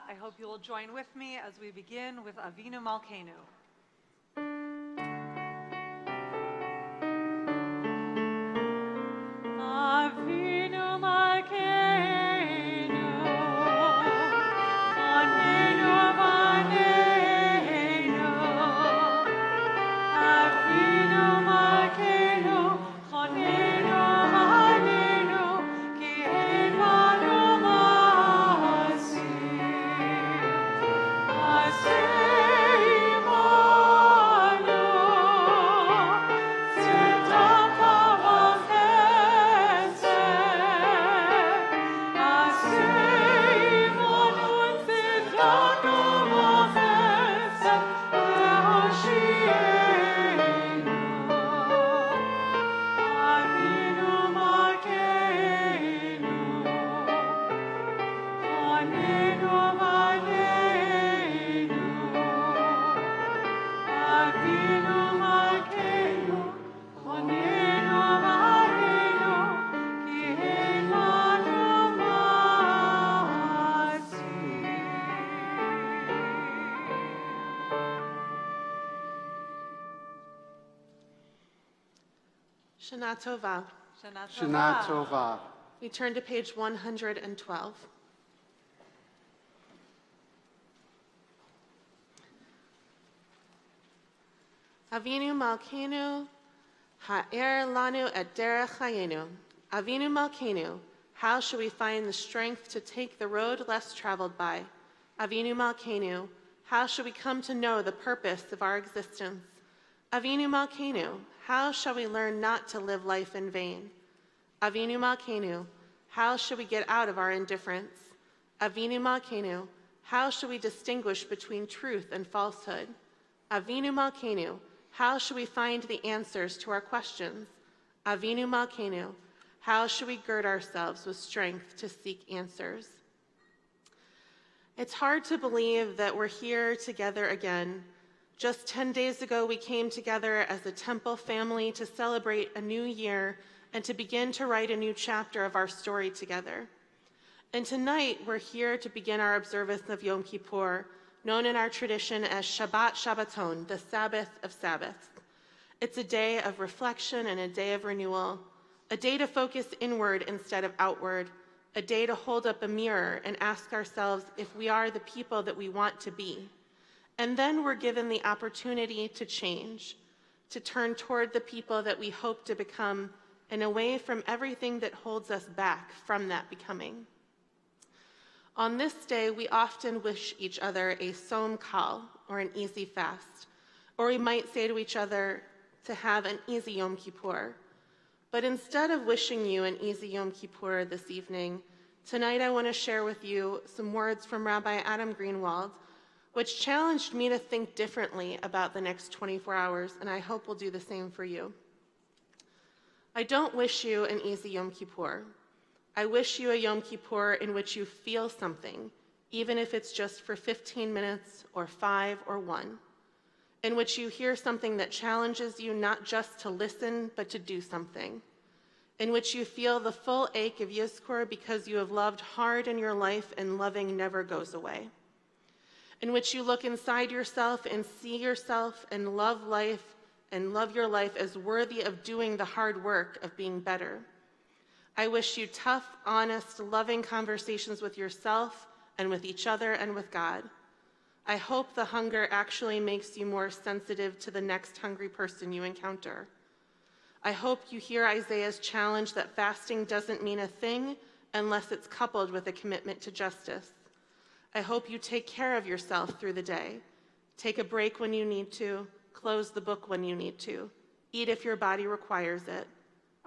I hope you will join with me as we begin with Avinu Malkeinu. Avinu Malkeinu, Anenu Vaneinu, Avinu Malkeinu, Anenu Vaneinu, Ki ein banu ma'asim, Aseh imanu, Tzedaka v'chesed, Aseh imanu, Tzedaka v'chesed, Ve'hoshienu. Avinu Malkeinu, Anenu Vaneinu, Avinu Malkeinu, Anenu Vaneinu, Ki ein banu ma'asim. Shana Tova. Shana Tova. We turn to page 112. Avinu Malkeinu, ha'er lanu et derech hayenu. Avinu Malkeinu, how shall we find the strength to take the road less traveled by? Avinu Malkeinu, how shall we come to know the purpose of our existence? Avinu Malkeinu, how shall we learn not to live life in vain? Avinu Malkeinu, how shall we get out of our indifference? Avinu Malkeinu, how shall we distinguish between truth and falsehood? Avinu Malkeinu, how shall we find the answers to our questions? Avinu Malkeinu, how shall we gird ourselves with strength to seek answers? It's hard to believe that we're here together again. Just 10 days ago, we came together as a temple family to celebrate a new year and to begin to write a new chapter of our story together. And tonight, we're here to begin our observance of Yom Kippur, known in our tradition as Shabbat Shabbaton, the Sabbath of Sabbaths. It's a day of reflection and a day of renewal, a day to focus inward instead of outward, a day to hold up a mirror and ask ourselves if we are the people that we want to be. And then we're given the opportunity to change, to turn toward the people that we hope to become and away from everything that holds us back from that becoming. On this day, we often wish each other a Som Kal, or an easy fast, or we might say to each other to have an easy Yom Kippur. But instead of wishing you an easy Yom Kippur this evening, tonight I want to share with you some words from Rabbi Adam Greenwald, which challenged me to think differently about the next 24 hours, and I hope will do the same for you. I don't wish you an easy Yom Kippur. I wish you a Yom Kippur in which you feel something, even if it's just for 15 minutes or 5 or 1, in which you hear something that challenges you not just to listen, but to do something, in which you feel the full ache of Yizkor because you have loved hard in your life and loving never goes away, in which you look inside yourself and see yourself and love life and love your life as worthy of doing the hard work of being better. I wish you tough, honest, loving conversations with yourself and with each other and with God. I hope the hunger actually makes you more sensitive to the next hungry person you encounter. I hope you hear Isaiah's challenge that fasting doesn't mean a thing unless it's coupled with a commitment to justice. I hope you take care of yourself through the day. Take a break when you need to, close the book when you need to, eat if your body requires it.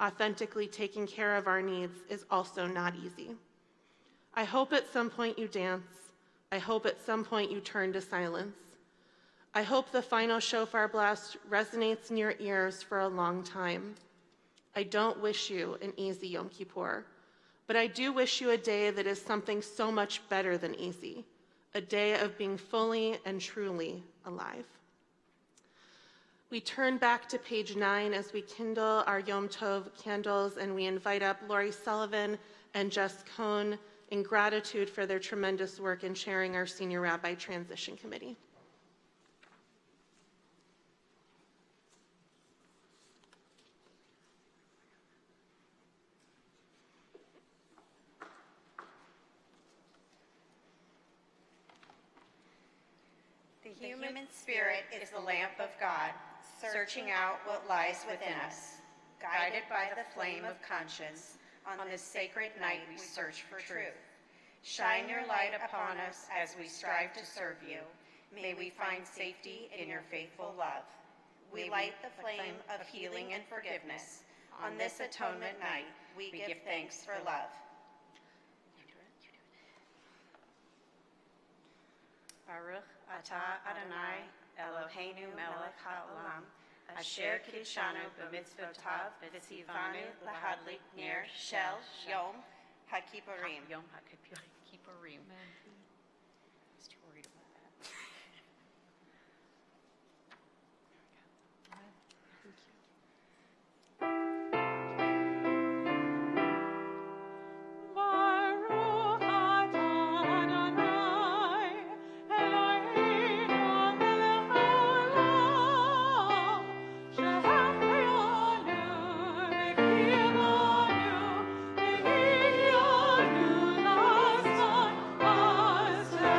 Authentically taking care of our needs is also not easy. I hope at some point you dance. I hope at some point you turn to silence. I hope the final shofar blast resonates in your ears for a long time. I don't wish you an easy Yom Kippur, but I do wish you a day that is something so much better than easy, a day of being fully and truly alive. We turn back to page 9 as we kindle our Yom Tov candles, and we invite up Lori Sullivan and Jess Cohn in gratitude for their tremendous work in chairing our Senior Rabbi Transition Committee. The human spirit is the lamp of God, searching out what lies within us. Guided by the flame of conscience, on this sacred night we search for truth. Shine your light upon us as we strive to serve you. May we find safety in your faithful love. We light the flame of healing and forgiveness. On this atonement night, we give thanks for love. Baruch atah Adonai Eloheinu melech haolam asher kiddushanu b'mitzvotav v'tzivanu lahadlik ner shel Yom HaKippurim. Yom HaKippurim. I was too worried about that. Baruch atah Adonai, Eloheinu melech haolam, shehachianu v'kivanu l'azman hazeh.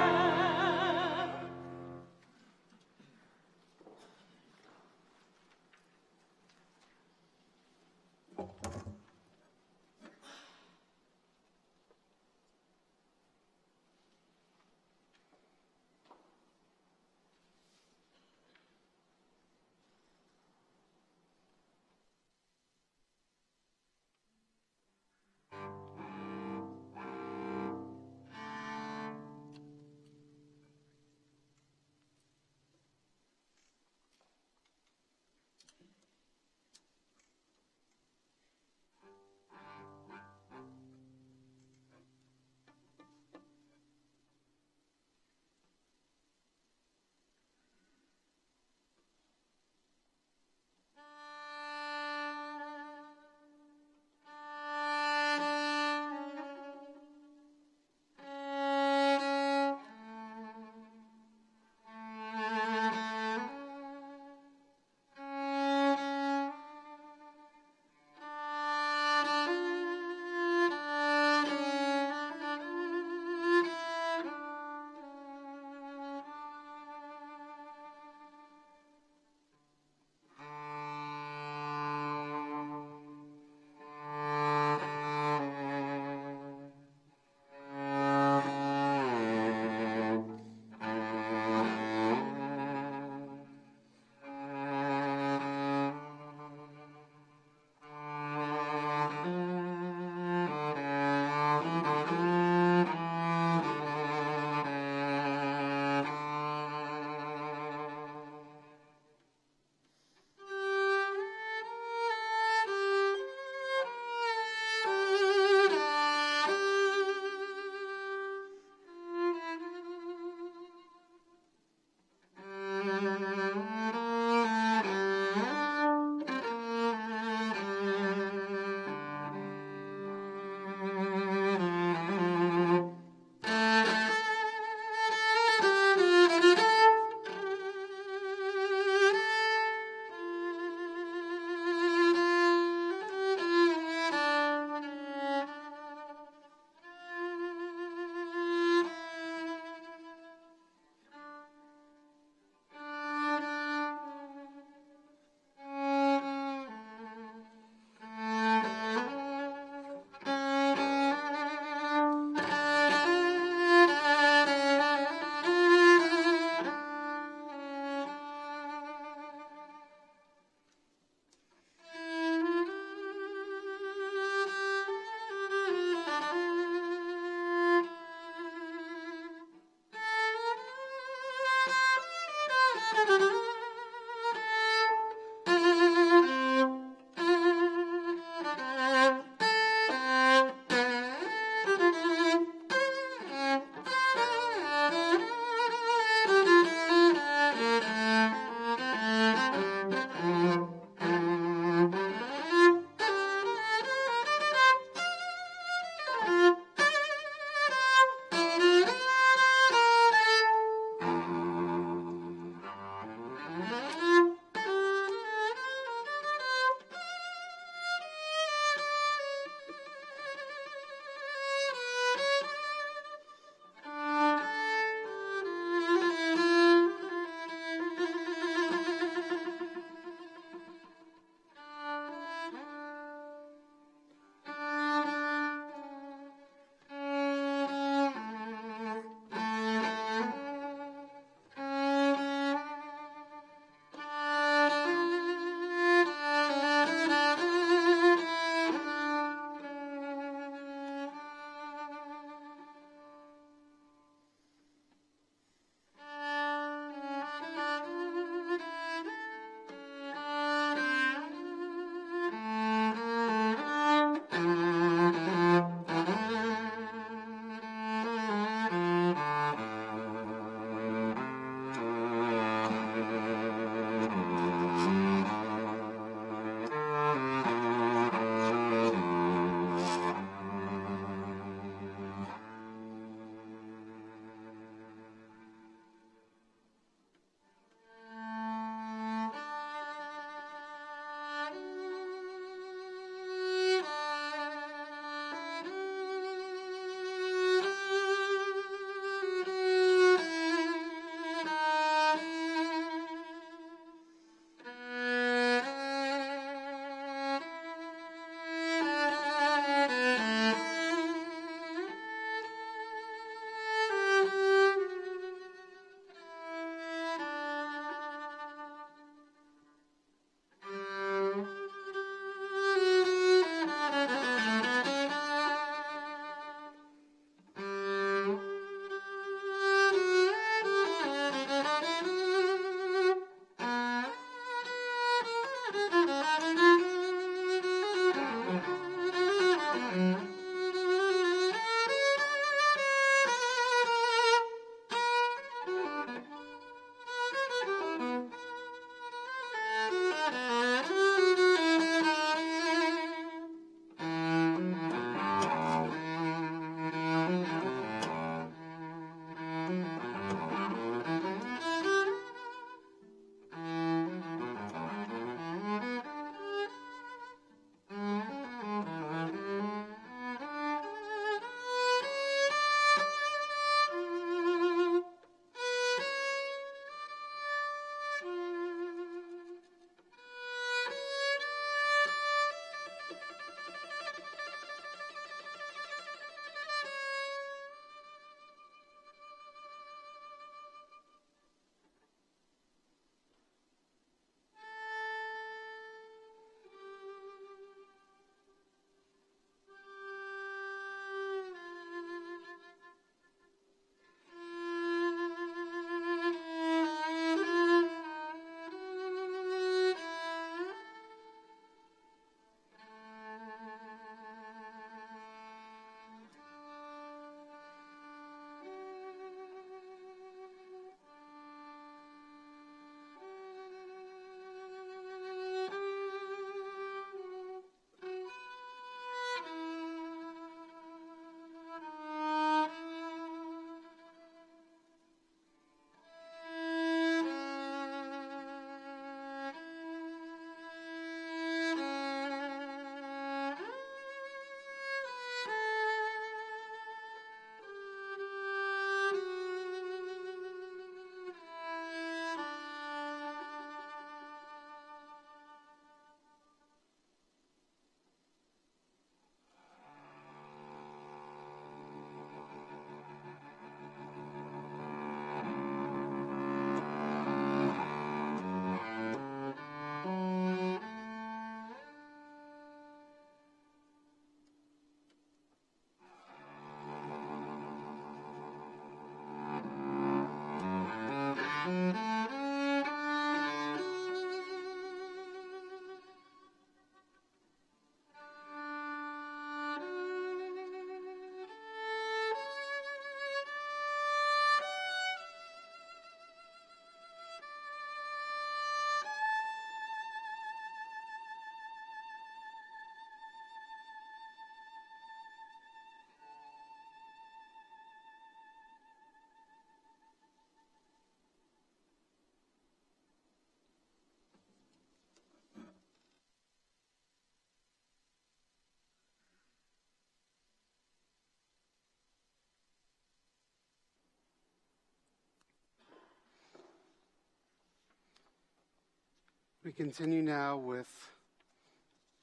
We continue now with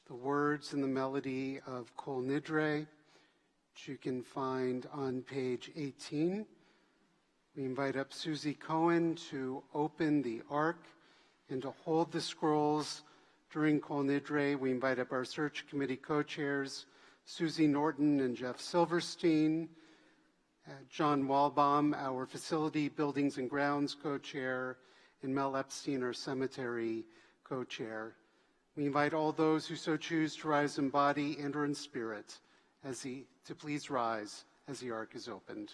the words and the melody of Kol Nidre, which you can find on page 18. We invite up Susie Cohen to open the ark and to hold the scrolls during Kol Nidre. We invite up our search committee co-chairs, Susie Norton and Jeff Silverstein, John Walbaum, our facility buildings and grounds co-chair, and Mel Epstein, our cemetery co-chair. We invite all those who so choose to rise in body and or in spirit to please rise as the ark is opened.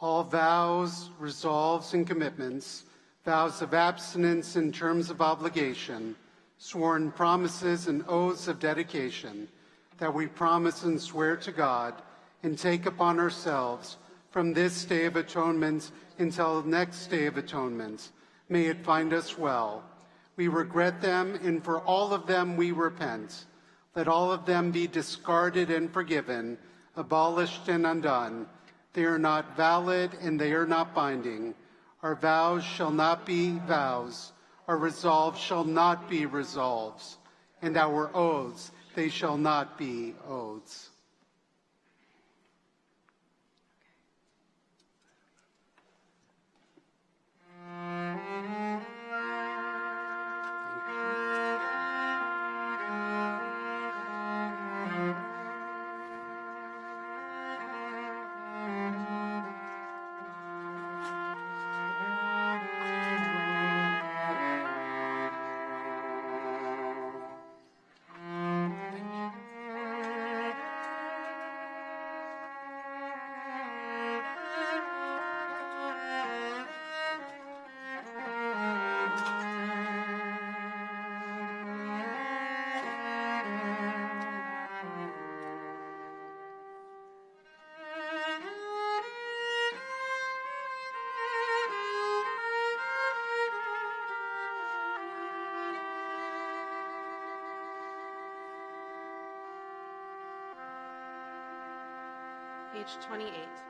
all vows, resolves, and commitments, vows of abstinence and terms of obligation, sworn promises and oaths of dedication that we promise and swear to God and take upon ourselves from this day of atonement until the next day of atonement. May it find us well. We regret them, and for all of them we repent. Let all of them be discarded and forgiven, abolished and undone. They are not valid and they are not binding. Our vows shall not be vows. Our resolves shall not be resolves. And our oaths, they shall not be oaths. Page 28.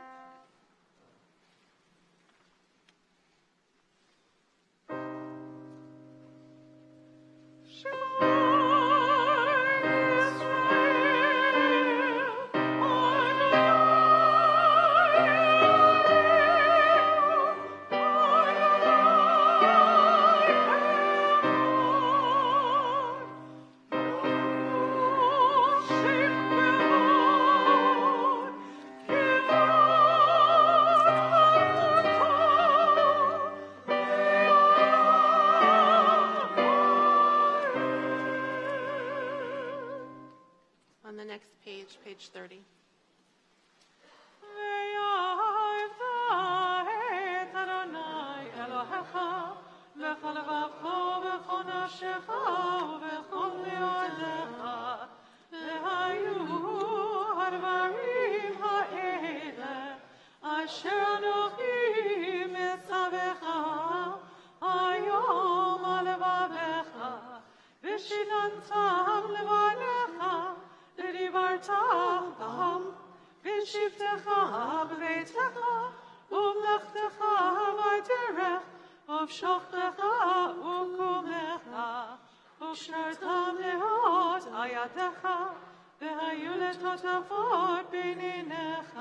On the next page, page 30. בשבתך בביתך ובמלאכתך בדרך ובשוכבך ובקומך ושמרתם לאות על ידך והיו לטוטפות בין עיניך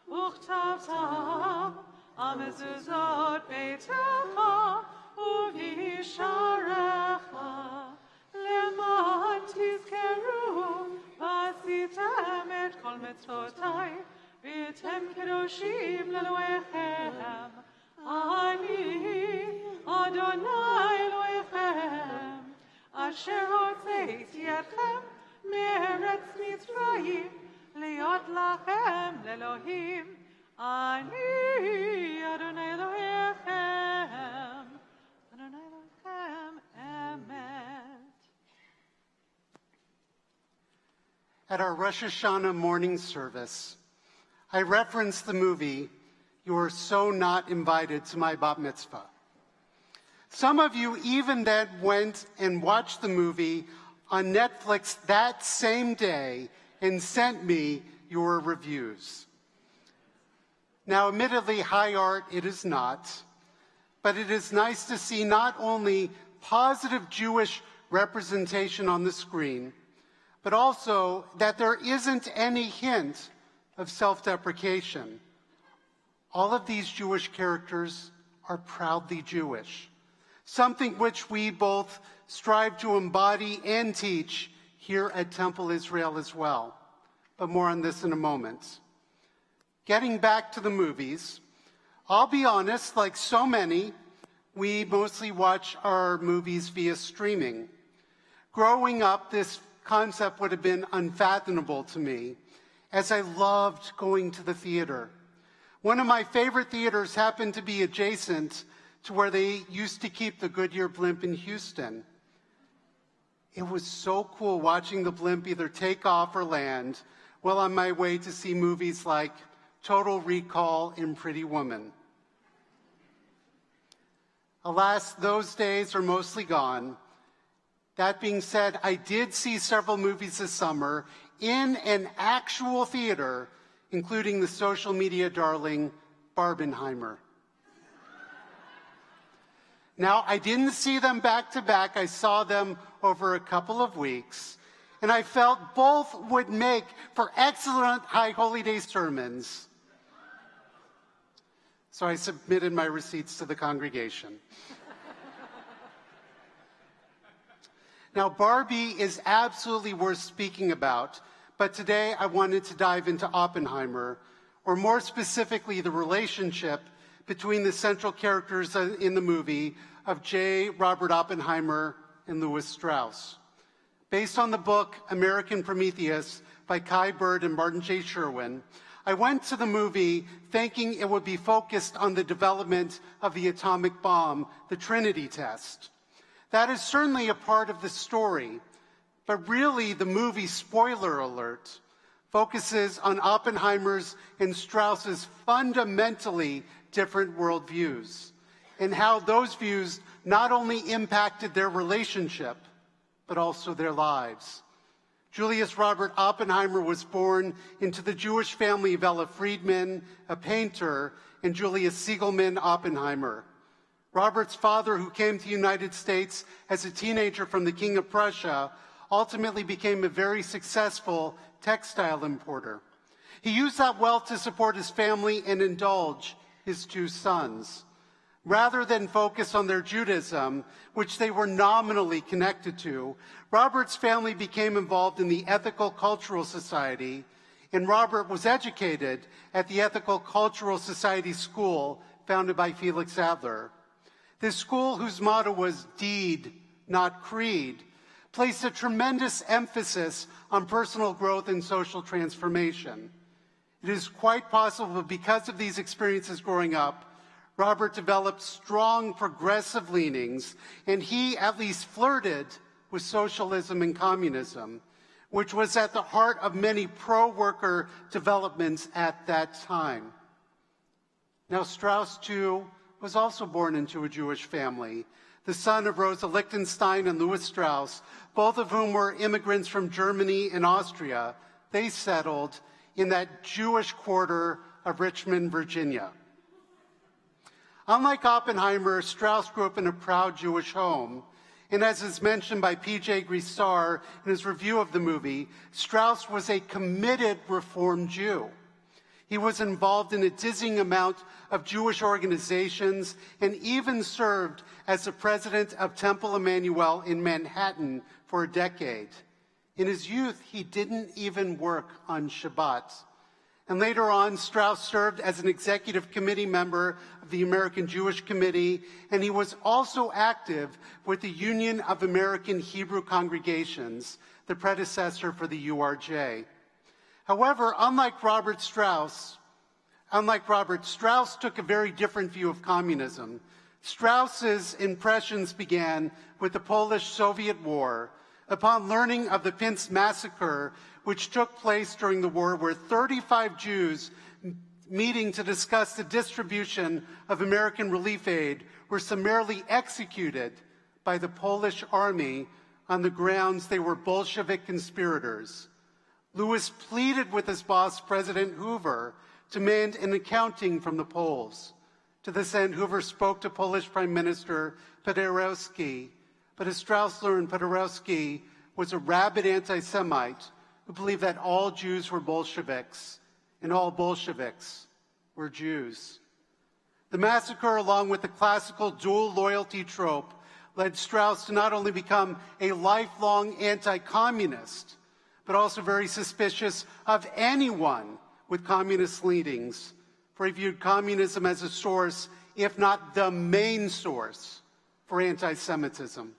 וכתבתם על מזוזות ביתך ובשעריך למען תזכרו ועשיתם את כל מצוותיי והייתם קדושים לאלוהיכם. אני אדוני אלוהיכם אשר הוצאתי אתכם מארץ מצרים להיות לכם לאלוהים. אני אדוני אלוהיכם, אדוני אלוהיכם אמת. At our Rosh Hashanah morning service, I referenced the movie, You Are So Not Invited to My Bat Mitzvah. Some of you even then went and watched the movie on Netflix that same day and sent me your reviews. Now, admittedly, high art it is not, but it is nice to see not only positive Jewish representation on the screen, but also that there isn't any hint of self-deprecation. All of these Jewish characters are proudly Jewish, something which we both strive to embody and teach here at Temple Israel as well. But more on this in a moment. Getting back to the movies, I'll be honest, like so many, we mostly watch our movies via streaming. Growing up, this concept would have been unfathomable to me, as I loved going to the theater. One of my favorite theaters happened to be adjacent to where they used to keep the Goodyear blimp in Houston. It was so cool watching the blimp either take off or land while on my way to see movies like Total Recall and Pretty Woman. Alas, those days are mostly gone. That being said, I did see several movies this summer in an actual theater, including the social media darling Barbenheimer. Now, I didn't see them back to back. I saw them over a couple of weeks, and I felt both would make for excellent High Holy Day sermons. So I submitted my receipts to the congregation. Now, Barbie is absolutely worth speaking about, but today I wanted to dive into Oppenheimer, or more specifically, the relationship between the central characters in the movie of J. Robert Oppenheimer and Louis Strauss. Based on the book American Prometheus by Kai Bird and Martin J. Sherwin, I went to the movie thinking it would be focused on the development of the atomic bomb, the Trinity test. That is certainly a part of the story, but really the movie, spoiler alert, focuses on Oppenheimer's and Strauss's fundamentally different worldviews and how those views not only impacted their relationship, but also their lives. Julius Robert Oppenheimer was born into the Jewish family of Ella Friedman, a painter, and Julius Siegelman Oppenheimer. Robert's father, who came to the United States as a teenager from the King of Prussia, ultimately became a very successful textile importer. He used that wealth to support his family and indulge his two sons. Rather than focus on their Judaism, which they were nominally connected to, Robert's family became involved in the Ethical Cultural Society, and Robert was educated at the Ethical Cultural Society school founded by Felix Adler. This school, whose motto was "Deed, not Creed," placed a tremendous emphasis on personal growth and social transformation. It is quite possible that because of these experiences growing up, Robert developed strong progressive leanings, and he at least flirted with socialism and communism, which was at the heart of many pro-worker developments at that time. Now, Strauss, too, was also born into a Jewish family, the son of Rosa Lichtenstein and Louis Strauss, both of whom were immigrants from Germany and Austria. They settled in that Jewish quarter of Richmond, Virginia. Unlike Oppenheimer, Strauss grew up in a proud Jewish home, and as is mentioned by P.J. Grisar in his review of the movie, Strauss was a committed Reform Jew. He was involved in a dizzying amount of Jewish organizations and even served as the president of Temple Emmanuel in Manhattan for a decade. In his youth, he didn't even work on Shabbat. And later on, Strauss served as an executive committee member of the American Jewish Committee, and he was also active with the Union of American Hebrew Congregations, the predecessor for the URJ. However, unlike Robert Strauss took a very different view of communism. Strauss's impressions began with the Polish-Soviet War, upon learning of the Pinsk massacre, which took place during the war, where 35 Jews meeting to discuss the distribution of American relief aid were summarily executed by the Polish army on the grounds they were Bolshevik conspirators. Louis pleaded with his boss, President Hoover, to demand an accounting from the Poles. To this end, Hoover spoke to Polish Prime Minister Paderewski, but as Strauss learned, Paderewski was a rabid anti-Semite who believed that all Jews were Bolsheviks and all Bolsheviks were Jews. The massacre, along with the classical dual loyalty trope, led Strauss to not only become a lifelong anti-communist, but also very suspicious of anyone with communist leanings, for he viewed communism as a source, if not the main source, for anti-Semitism.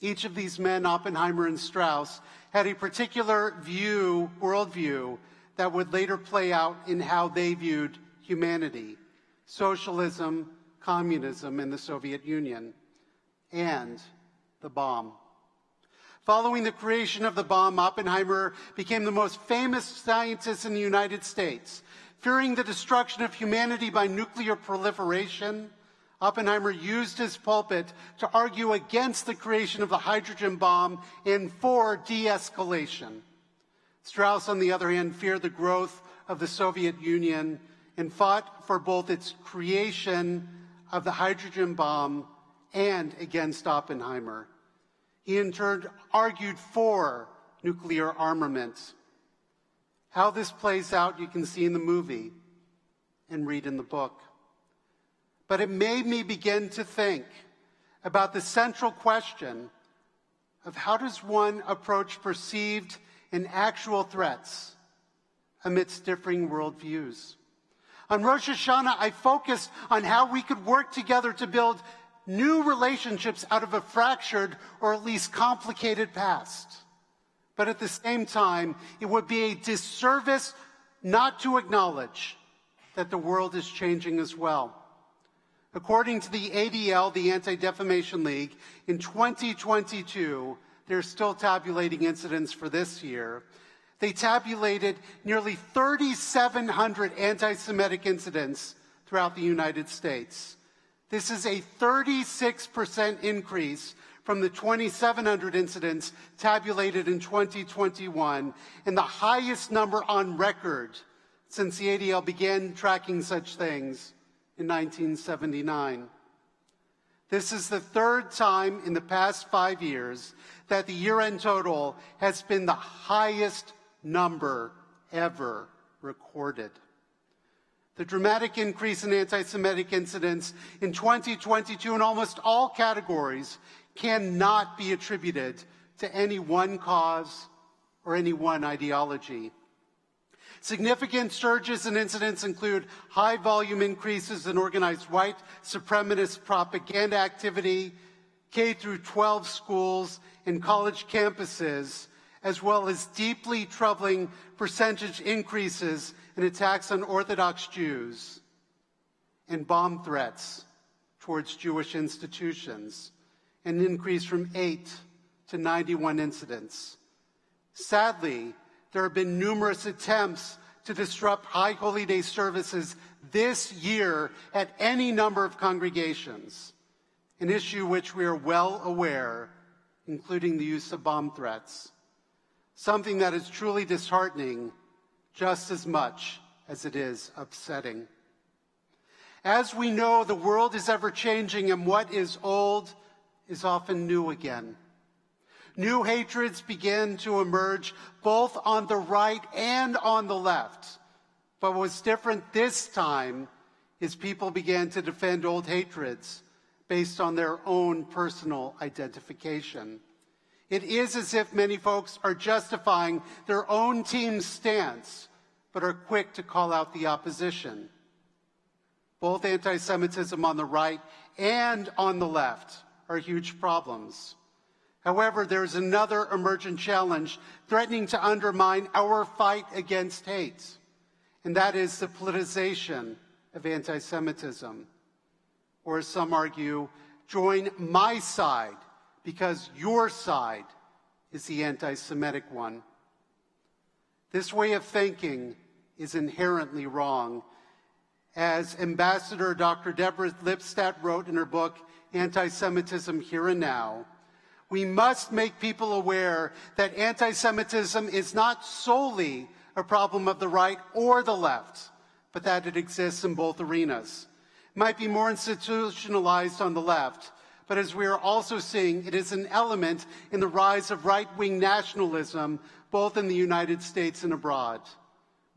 Each of these men, Oppenheimer and Strauss, had a particular worldview that would later play out in how they viewed humanity: socialism, communism, and the Soviet Union, and the bomb. Following the creation of the bomb, Oppenheimer became the most famous scientist in the United States. Fearing the destruction of humanity by nuclear proliferation, Oppenheimer used his pulpit to argue against the creation of the hydrogen bomb and for de-escalation. Strauss, on the other hand, feared the growth of the Soviet Union and fought for both its creation of the hydrogen bomb and against Oppenheimer. He in turn argued for nuclear armament. How this plays out you can see in the movie and read in the book. But it made me begin to think about the central question of how does one approach perceived and actual threats amidst differing worldviews. On Rosh Hashanah, I focused on how we could work together to build new relationships out of a fractured or at least complicated past. But at the same time, it would be a disservice not to acknowledge that the world is changing as well. According to the ADL, the Anti-Defamation League, in 2022, they're still tabulating incidents for this year. They tabulated nearly 3,700 anti-Semitic incidents throughout the United States. This is a 36% increase from the 2,700 incidents tabulated in 2021, and the highest number on record since the ADL began tracking such things in 1979. This is the third time in the past 5 years that the year-end total has been the highest number ever recorded. The dramatic increase in anti-Semitic incidents in 2022 in almost all categories cannot be attributed to any one cause or any one ideology. Significant surges in incidents include high volume increases in organized white supremacist propaganda activity, K-12 schools and college campuses, as well as deeply troubling percentage increases in attacks on Orthodox Jews and bomb threats towards Jewish institutions, an increase from 8 to 91 incidents. Sadly, there have been numerous attempts to disrupt High Holy Day services this year at any number of congregations, an issue which we are well aware, including the use of bomb threats, something that is truly disheartening just as much as it is upsetting. As we know, the world is ever-changing, and what is old is often new again. New hatreds begin to emerge both on the right and on the left. But what's different this time is people began to defend old hatreds based on their own personal identification. It is as if many folks are justifying their own team's stance, but are quick to call out the opposition. Both anti-Semitism on the right and on the left are huge problems. However, there's another emergent challenge threatening to undermine our fight against hate, and that is the politicization of anti-Semitism. Or as some argue, join my side because your side is the anti-Semitic one. This way of thinking is inherently wrong. As Ambassador Dr. Deborah Lipstadt wrote in her book, Anti-Semitism Here and Now, we must make people aware that anti-Semitism is not solely a problem of the right or the left, but that it exists in both arenas. It might be more institutionalized on the left, but as we are also seeing, it is an element in the rise of right-wing nationalism, both in the United States and abroad.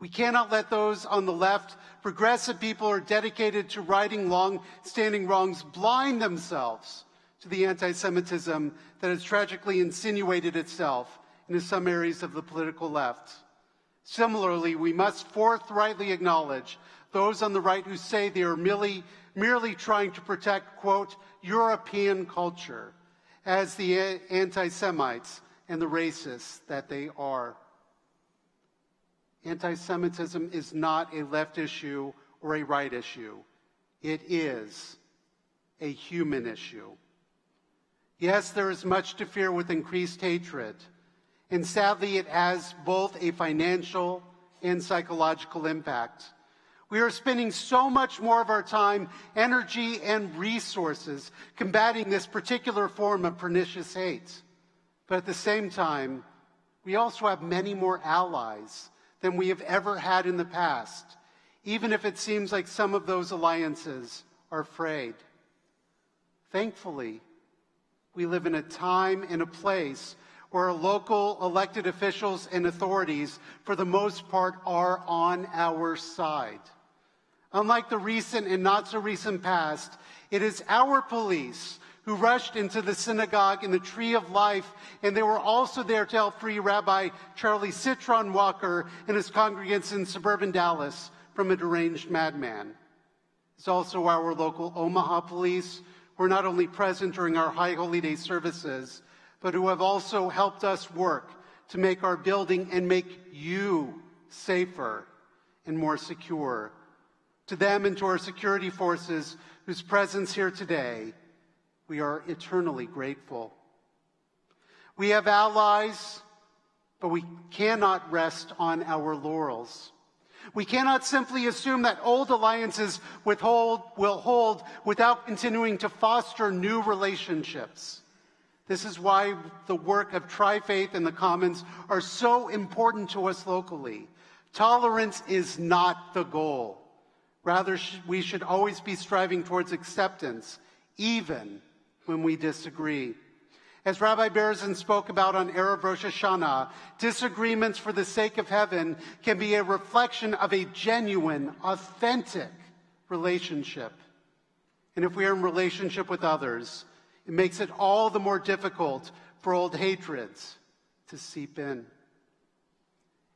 We cannot let those on the left, progressive people who are dedicated to righting long-standing wrongs, blind themselves to the anti-Semitism that has tragically insinuated itself into some areas of the political left. Similarly, we must forthrightly acknowledge those on the right who say they are merely trying to protect, quote, European culture, as the anti-Semites and the racists that they are. Anti-Semitism is not a left issue or a right issue. It is a human issue. Yes, there is much to fear with increased hatred, and sadly it has both a financial and psychological impact. We are spending so much more of our time, energy, and resources combating this particular form of pernicious hate. But at the same time, we also have many more allies than we have ever had in the past, even if it seems like some of those alliances are frayed. Thankfully, we live in a time and a place where local elected officials and authorities, for the most part, are on our side. Unlike the recent and not so recent past, it is our police who rushed into the synagogue in the Tree of Life, and they were also there to help free Rabbi Charlie Citron Walker and his congregants in suburban Dallas from a deranged madman. It's also our local Omaha police who are not only present during our High Holy Day services, but who have also helped us work to make our building and make you safer and more secure. To them and to our security forces whose presence here today, we are eternally grateful. We have allies, but we cannot rest on our laurels. We cannot simply assume that old alliances will hold without continuing to foster new relationships. This is why the work of Tri-Faith and the Commons are so important to us locally. Tolerance is not the goal. Rather, we should always be striving towards acceptance, even when we disagree. As Rabbi Meyerson spoke about on Erev Rosh Hashanah, disagreements for the sake of heaven can be a reflection of a genuine, authentic relationship. And if we are in relationship with others, it makes it all the more difficult for old hatreds to seep in.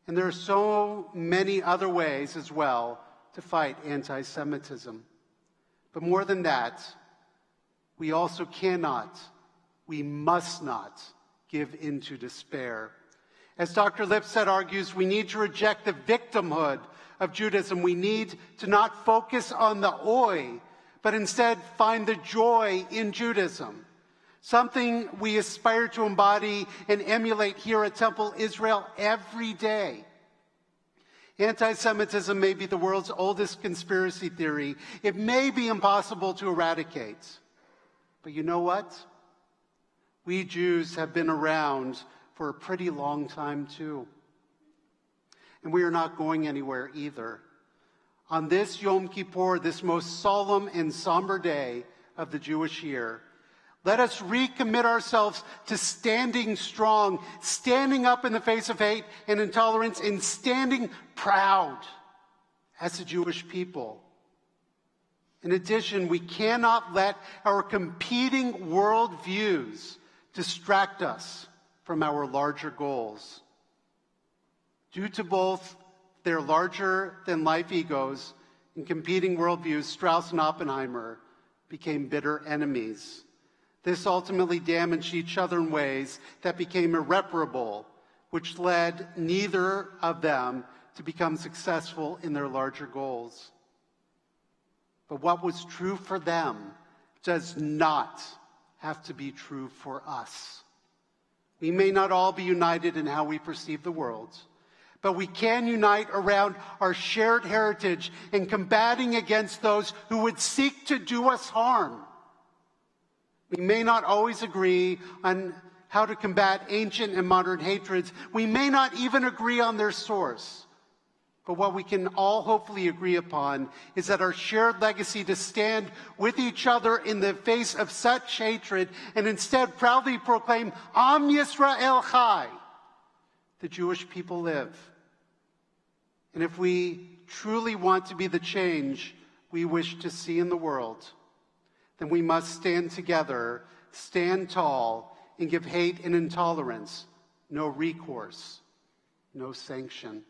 And there are so many other ways as well to fight anti-Semitism. But more than that, we also cannot, we must not give in to despair. As Dr. Lipset argues, we need to reject the victimhood of Judaism. We need to not focus on the oi, but instead find the joy in Judaism, something we aspire to embody and emulate here at Temple Israel every day. Anti-Semitism may be the world's oldest conspiracy theory. It may be impossible to eradicate. But you know what? We Jews have been around for a pretty long time too. And we are not going anywhere either. On this Yom Kippur, this most solemn and somber day of the Jewish year, let us recommit ourselves to standing strong, standing up in the face of hate and intolerance, and standing proud as a Jewish people. In addition, we cannot let our competing worldviews distract us from our larger goals. Due to both their larger-than-life egos and competing worldviews, Strauss and Oppenheimer became bitter enemies. This ultimately damaged each other in ways that became irreparable, which led neither of them to become successful in their larger goals. But what was true for them does not have to be true for us. We may not all be united in how we perceive the world, but we can unite around our shared heritage in combating against those who would seek to do us harm. We may not always agree on how to combat ancient and modern hatreds. We may not even agree on their source. But what we can all hopefully agree upon is that our shared legacy to stand with each other in the face of such hatred and instead proudly proclaim, Am Yisrael Chai, the Jewish people live. And if we truly want to be the change we wish to see in the world, then we must stand together, stand tall, and give hate and intolerance no recourse, no sanction.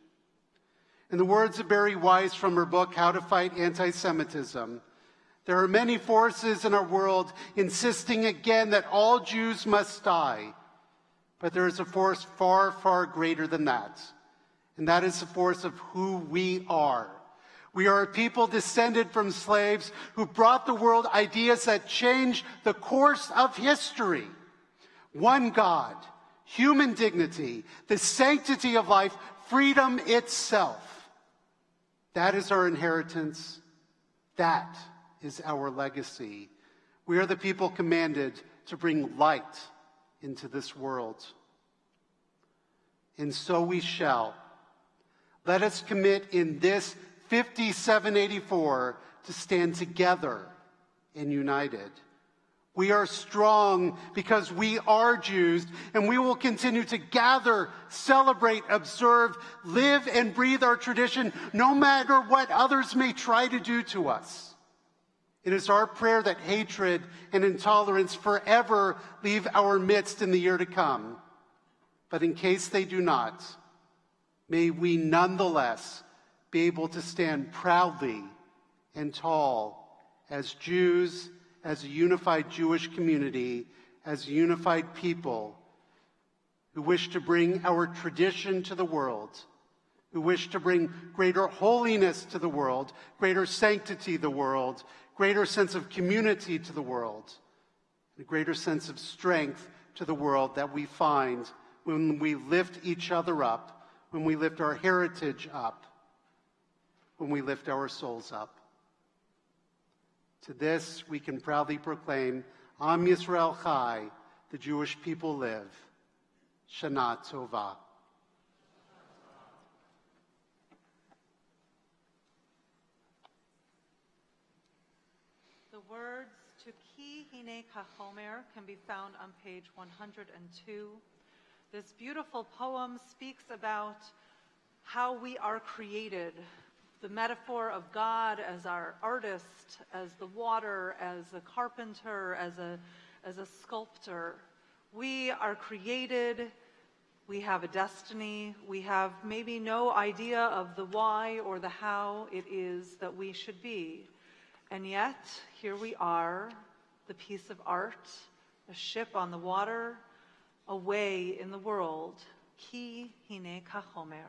In the words of Barry Weiss from her book, How to Fight Anti-Semitism, there are many forces in our world insisting again that all Jews must die. But there is a force far, far greater than that. And that is the force of who we are. We are a people descended from slaves who brought the world ideas that changed the course of history. One God, human dignity, the sanctity of life, freedom itself. That is our inheritance. That is our legacy. We are the people commanded to bring light into this world. And so we shall. Let us commit in this 5784 to stand together and united. We are strong because we are Jews, and we will continue to gather, celebrate, observe, live, and breathe our tradition, no matter what others may try to do to us. It is our prayer that hatred and intolerance forever leave our midst in the year to come. But in case they do not, may we nonetheless be able to stand proudly and tall as Jews, as a unified Jewish community, as a unified people who wish to bring our tradition to the world, who wish to bring greater holiness to the world, greater sanctity to the world, greater sense of community to the world, and a greater sense of strength to the world that we find when we lift each other up, when we lift our heritage up, when we lift our souls up. To this, we can proudly proclaim, Am Yisrael Chai, the Jewish people live. Shana Tova. The words to Ki Hine Kachomer can be found on page 102. This beautiful poem speaks about how we are created. The metaphor of God as our artist, as the water, as a carpenter, as a sculptor. We are created, we have a destiny, we have maybe no idea of the why or the how it is that we should be. And yet, here we are, the piece of art, a ship on the water, a way in the world. Ki hine kachomer.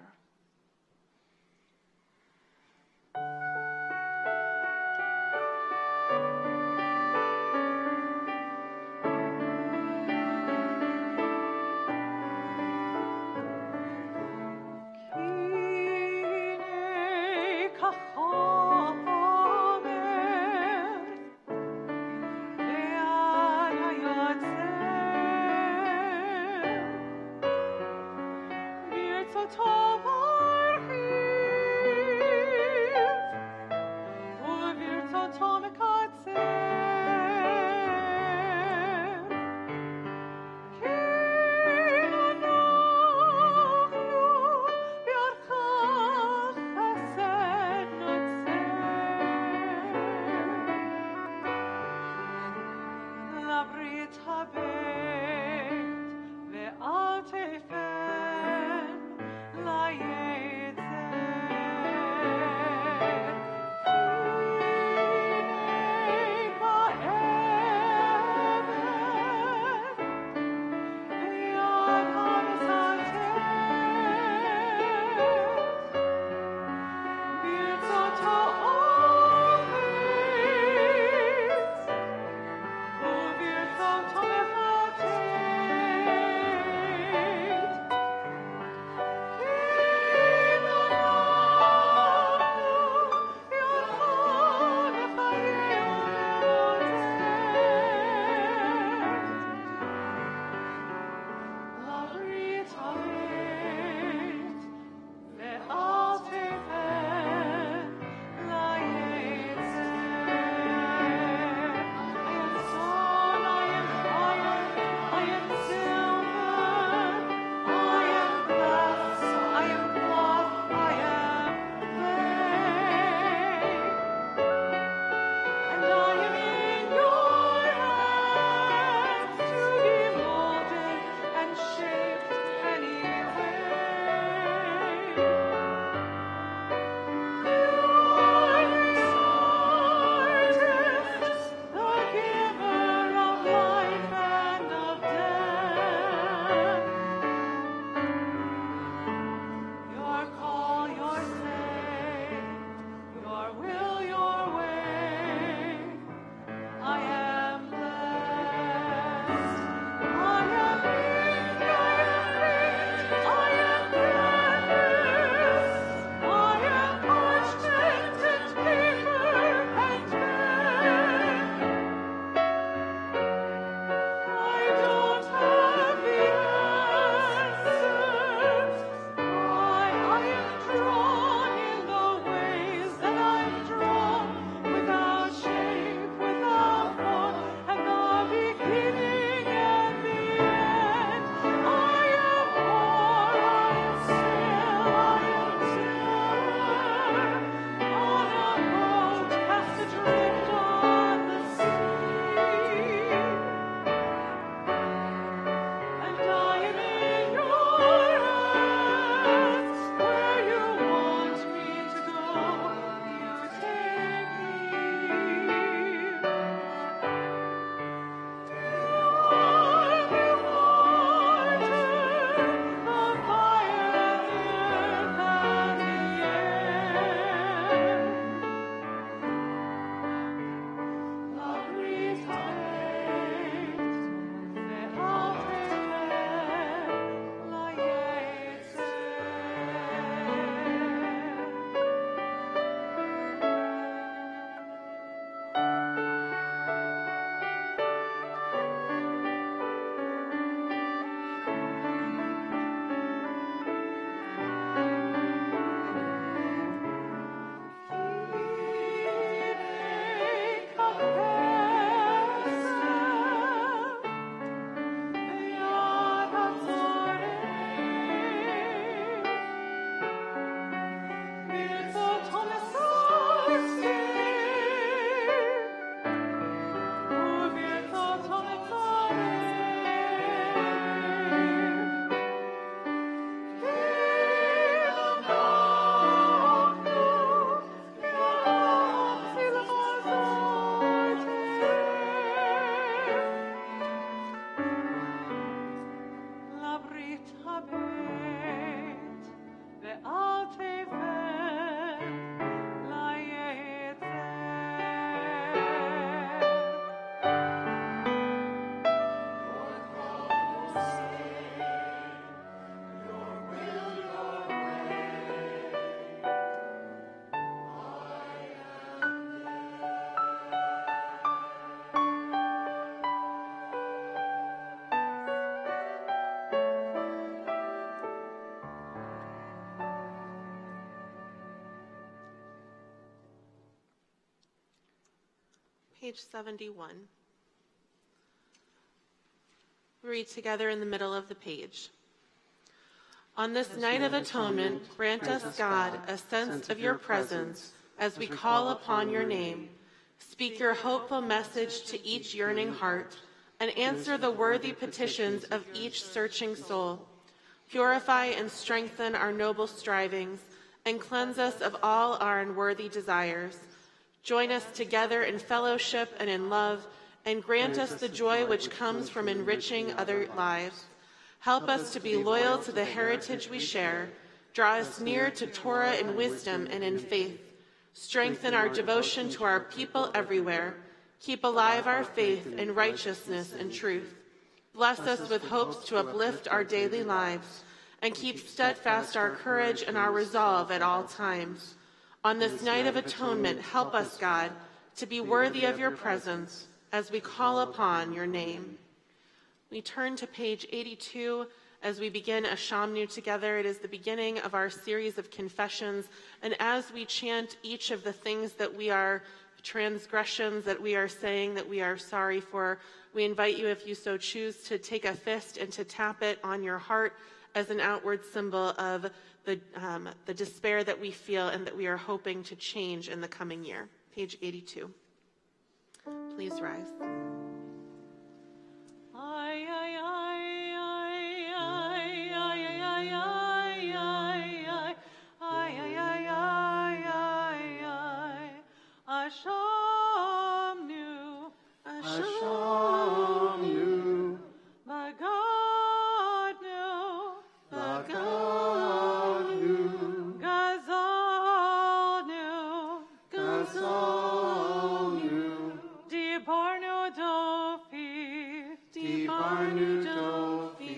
Page 71. We read together in the middle of the page. On this night of atonement, grant us, God, a sense of your presence as we call upon your name. Speak your hopeful message to each yearning heart and answer the worthy petitions of each searching soul. Purify and strengthen our noble strivings and cleanse us of all our unworthy desires. Join us together in fellowship and in love, and grant us the joy which comes from enriching other lives. Help us to be loyal to the heritage we share. Draw us near to Torah in wisdom and in faith. Strengthen our devotion to our people everywhere. Keep alive our faith in righteousness and truth. Bless us with hopes to uplift our daily lives, and keep steadfast our courage and our resolve at all times. On this night of atonement, help us, God, to be worthy of your presence as we call upon your name. We turn to page 82 as we begin a Shamnu together. It is the beginning of our series of confessions, and as we chant each of the things that we are transgressions that we are saying that we are sorry for, we invite you, if you so choose, to take a fist and to tap it on your heart as an outward symbol of the despair that we feel and that we are hoping to change in the coming year. Page 82. Please rise. Hashamnu, Bagadnu, Bagadnu, Gazalnu, Gazalnu, Dibarnu Dofi, Dibarnu Dofi,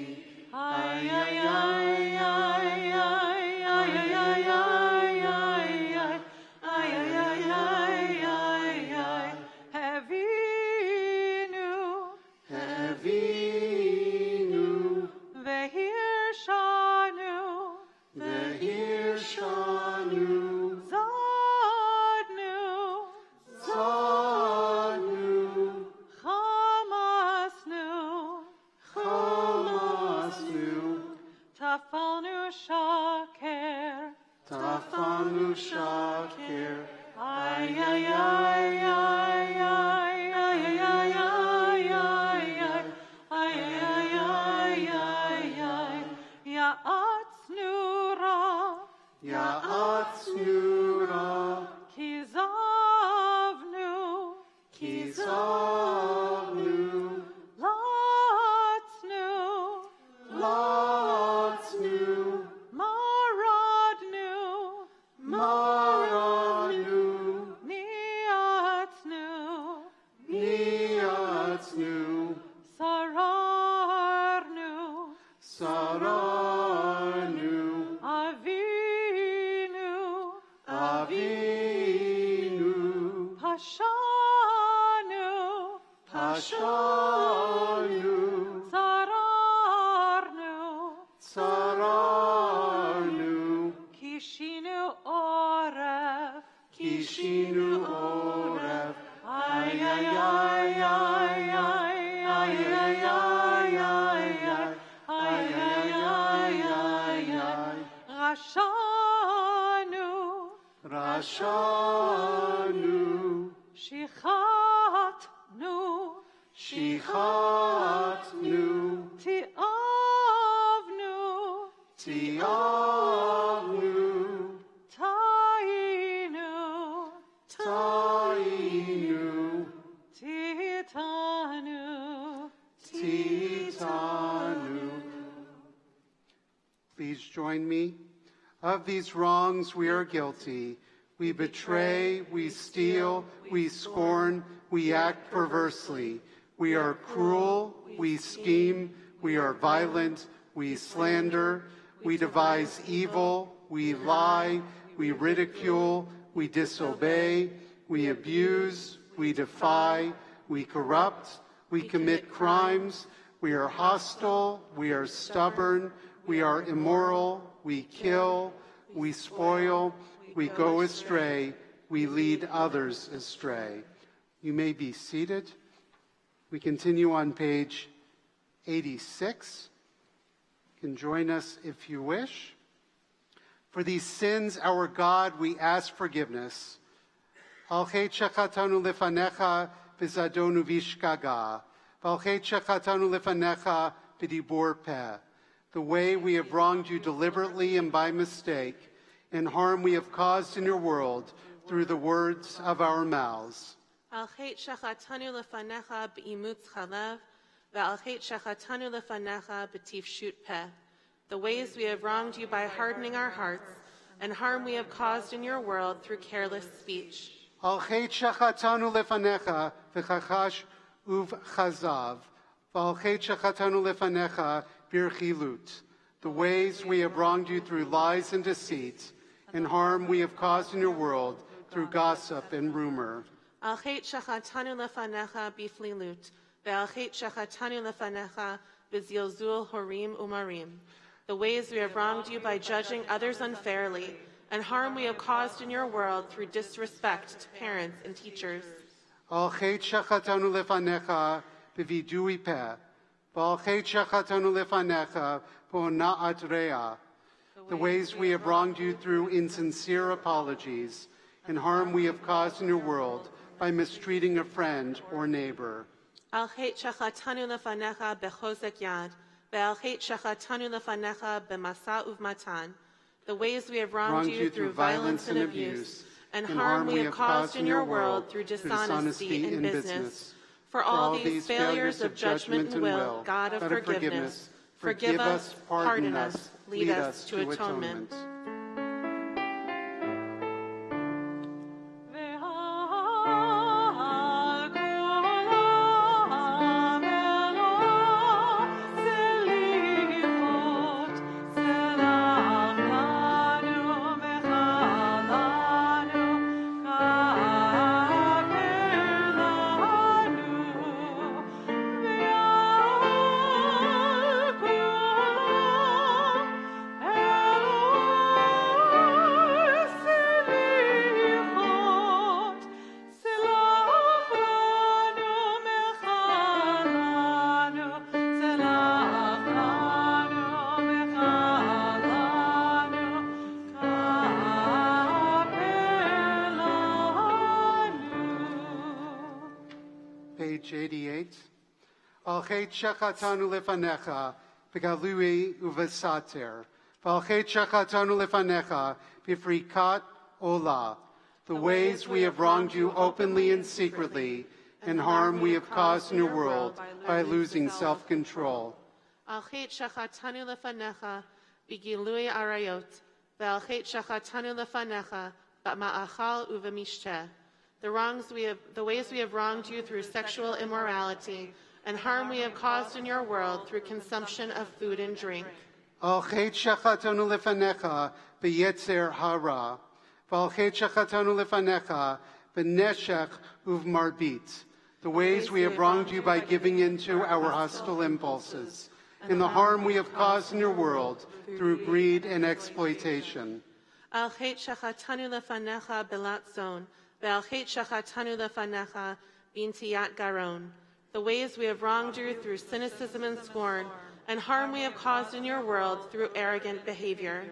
Ay, ay, ay, ay, Hevinu, Vehirshanu, Zadnu, Chamasnu, Tafalnu Shaker, ay, ay, ay, ay, ay, ay, ay, ay, ay, Ya'atznura, Kizavnu, Kizavnu, Latznu, Maradnu, Maranu, Niatnu, Niatznu, Sararnu, Saranu, Avinu, Pashanu, Pashanu, Sararnu, Kishinu Oref, Kishinu Oref, ay, ay, ay, ay, ay, ay, ay, ay, ay, Rashanu, Rashanu, Shichatnu, Shichatnu, Tiavnu, Tiavnu, Tainu, Tainu, Titanu, Titanu. Please join me. Of these wrongs we are guilty. We betray, we steal, we scorn, we act perversely. We are cruel, we scheme, we are violent, we slander, we devise evil, we lie, we ridicule, we disobey, we abuse, we defy, we corrupt, we commit crimes, we are hostile, we are stubborn, we are immoral, we kill, we spoil, we go astray, we lead others astray. You may be seated. We continue on page 86. You can join us if you wish. For these sins, our God, we ask forgiveness. Al chet shechatanu lefanecha b'zadonu v'shgaga, v'al chet shechatanu lefanecha b'dibur peh. The way we have wronged you deliberately and by mistake, and harm we have caused in your world through the words of our mouths. Al chet shechatanu lefanecha b'imutz chalev, ve'al chet shechatanu lefanecha b'tifshut peh. The ways we have wronged you by hardening our hearts, and harm we have caused in your world through careless speech. Al chet shechatanu lefanecha v'chachash uv'chazav, v'al chet shechatanu lefanecha b'rchilut. The ways we have wronged you through lies and deceit, and harm we have caused in your world through gossip and rumor. Al chet shechatanu lefanecha b'flilut, ve'al chet shechatanu lefanecha b'zilzul horim umarim. The ways we have wronged you by judging others unfairly, and harm we have caused in your world through disrespect to parents and teachers. Al chet shechatanu lefanecha b'vidui peh, v'al chet shechatanu lefanecha b'ona'at re'ah. The ways we have wronged you through insincere apologies, and harm we have caused in your world by mistreating a friend or neighbor. Al chet shechatanu lefanecha b'chozek yad, ve'al chet shechatanu lefanecha b'masa uvmatan. The ways we have wronged you through violence and abuse, and harm we have caused in your world through dishonesty in business. For all these failures of judgment and will, God of forgiveness, forgive us, pardon us, lead us to atonement. Page 88. Al chet shechatanu lefanecha b'galui uvesater, v'al chet shechatanu lefanecha b'frikat olah. The ways we have wronged you openly and secretly, and harm we have caused in your world by losing self-control. Al chet shechatanu lefanecha b'gilui arayot, ve'al chet shechatanu lefanecha b'ma'achal uvemishte. The ways we have wronged you through sexual immorality, and harm we have caused in your world through consumption of food and drink. Al chet shechatanu lefanecha b'yetzer hara, v'al chet shechatanu lefanecha b'neshech uvmarbit. The ways we have wronged you by giving in to our hostile impulses, and the harm we have caused in your world through greed and exploitation. Al chet shechatanu lefanecha b'latzon, ve'al chet shechatanu lefanecha b'intiyat garon. The ways we have wronged you through cynicism and scorn, and harm we have caused in your world through arrogant behavior.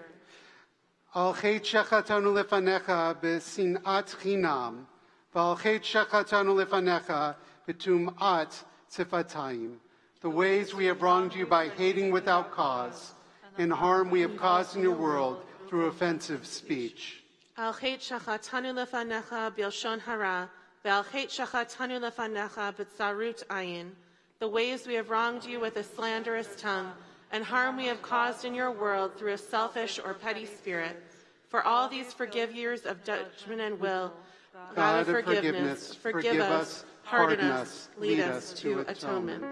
Al chet shechatanu lefanecha b'sinat chinam, v'al chet shechatanu lefanecha b'tum'at tzifatayim. The ways we have wronged you by hating without cause, and harm we have caused in your world through offensive speech. Al chet shechatanu lefanecha b'lshon hara, ve'al chet shechatanu lefanecha b'tzarut ayin. The ways we have wronged you with a slanderous tongue, and harm we have caused in your world through a selfish or petty spirit. For all these forgive years of judgment and will, God of forgiveness, forgive us, pardon us, lead us to atonement.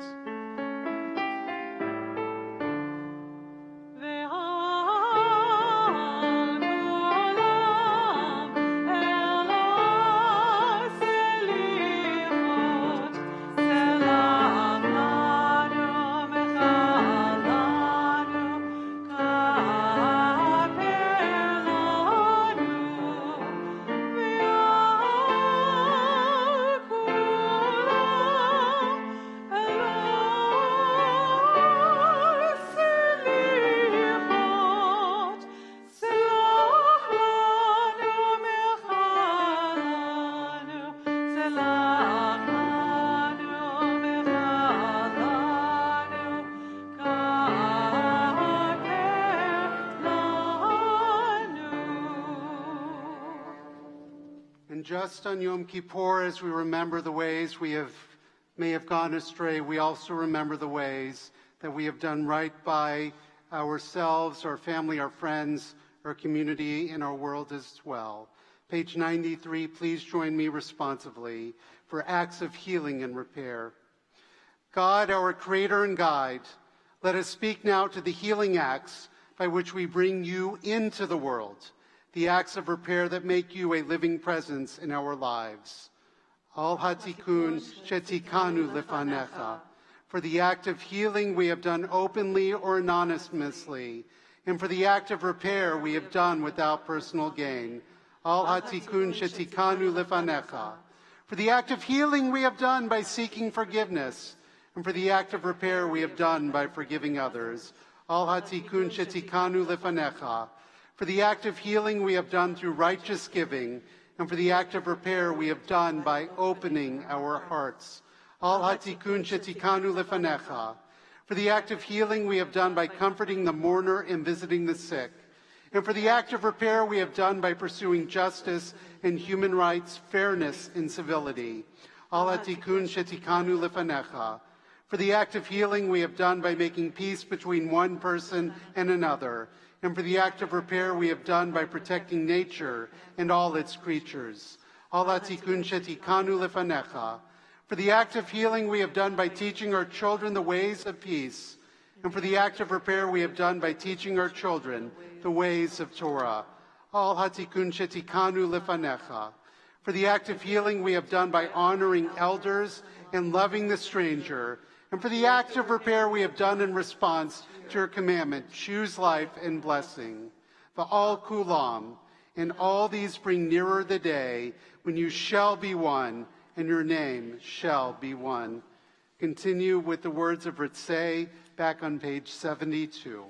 Ve'al And just on Yom Kippur, as we remember the ways we may have gone astray, we also remember the ways that we have done right by ourselves, our family, our friends, our community, and our world as well. Page 93, please join me responsively for acts of healing and repair. God, our creator and guide, let us speak now to the healing acts by which we bring you into the world, the acts of repair that make you a living presence in our lives. Al hatikun shetikanu lefanecha, for the act of healing we have done openly or anonymously, and for the act of repair we have done without personal gain. Al hatikun shetikanu lefanecha, for the act of healing we have done by seeking forgiveness, and for the act of repair we have done by forgiving others. Al hatikun shetikanu lefanecha, for the act of healing we have done through righteous giving, and for the act of repair we have done by opening our hearts. Al hatikun shetikanu lefanecha, for the act of healing we have done by comforting the mourner and visiting the sick, and for the act of repair we have done by pursuing justice and human rights, fairness and civility. Al hatikun shetikanu lefanecha, for the act of healing we have done by making peace between one person and another, and for the act of repair we have done by protecting nature and all its creatures. Al hatikun shetikanu lefanecha, for the act of healing we have done by teaching our children the ways of peace, and for the act of repair we have done by teaching our children the ways of Torah. Al hatikun shetikanu lefanecha, for the act of healing we have done by honoring elders and loving the stranger, and for the act of repair we have done in response to your commandment, choose life and blessing. Va'al kulam, and all these bring nearer the day when you shall be one, and your name shall be one. Continue with the words of Ritzei, back on page 72.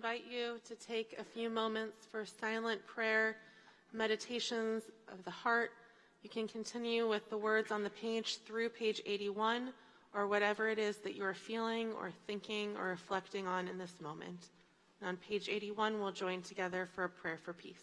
invite you to take a few moments for silent prayer, meditations of the heart. You can continue with the words on the page through page 81, or whatever it is that you are feeling or thinking or reflecting on in this moment. And on page 81, we'll join together for a prayer for peace.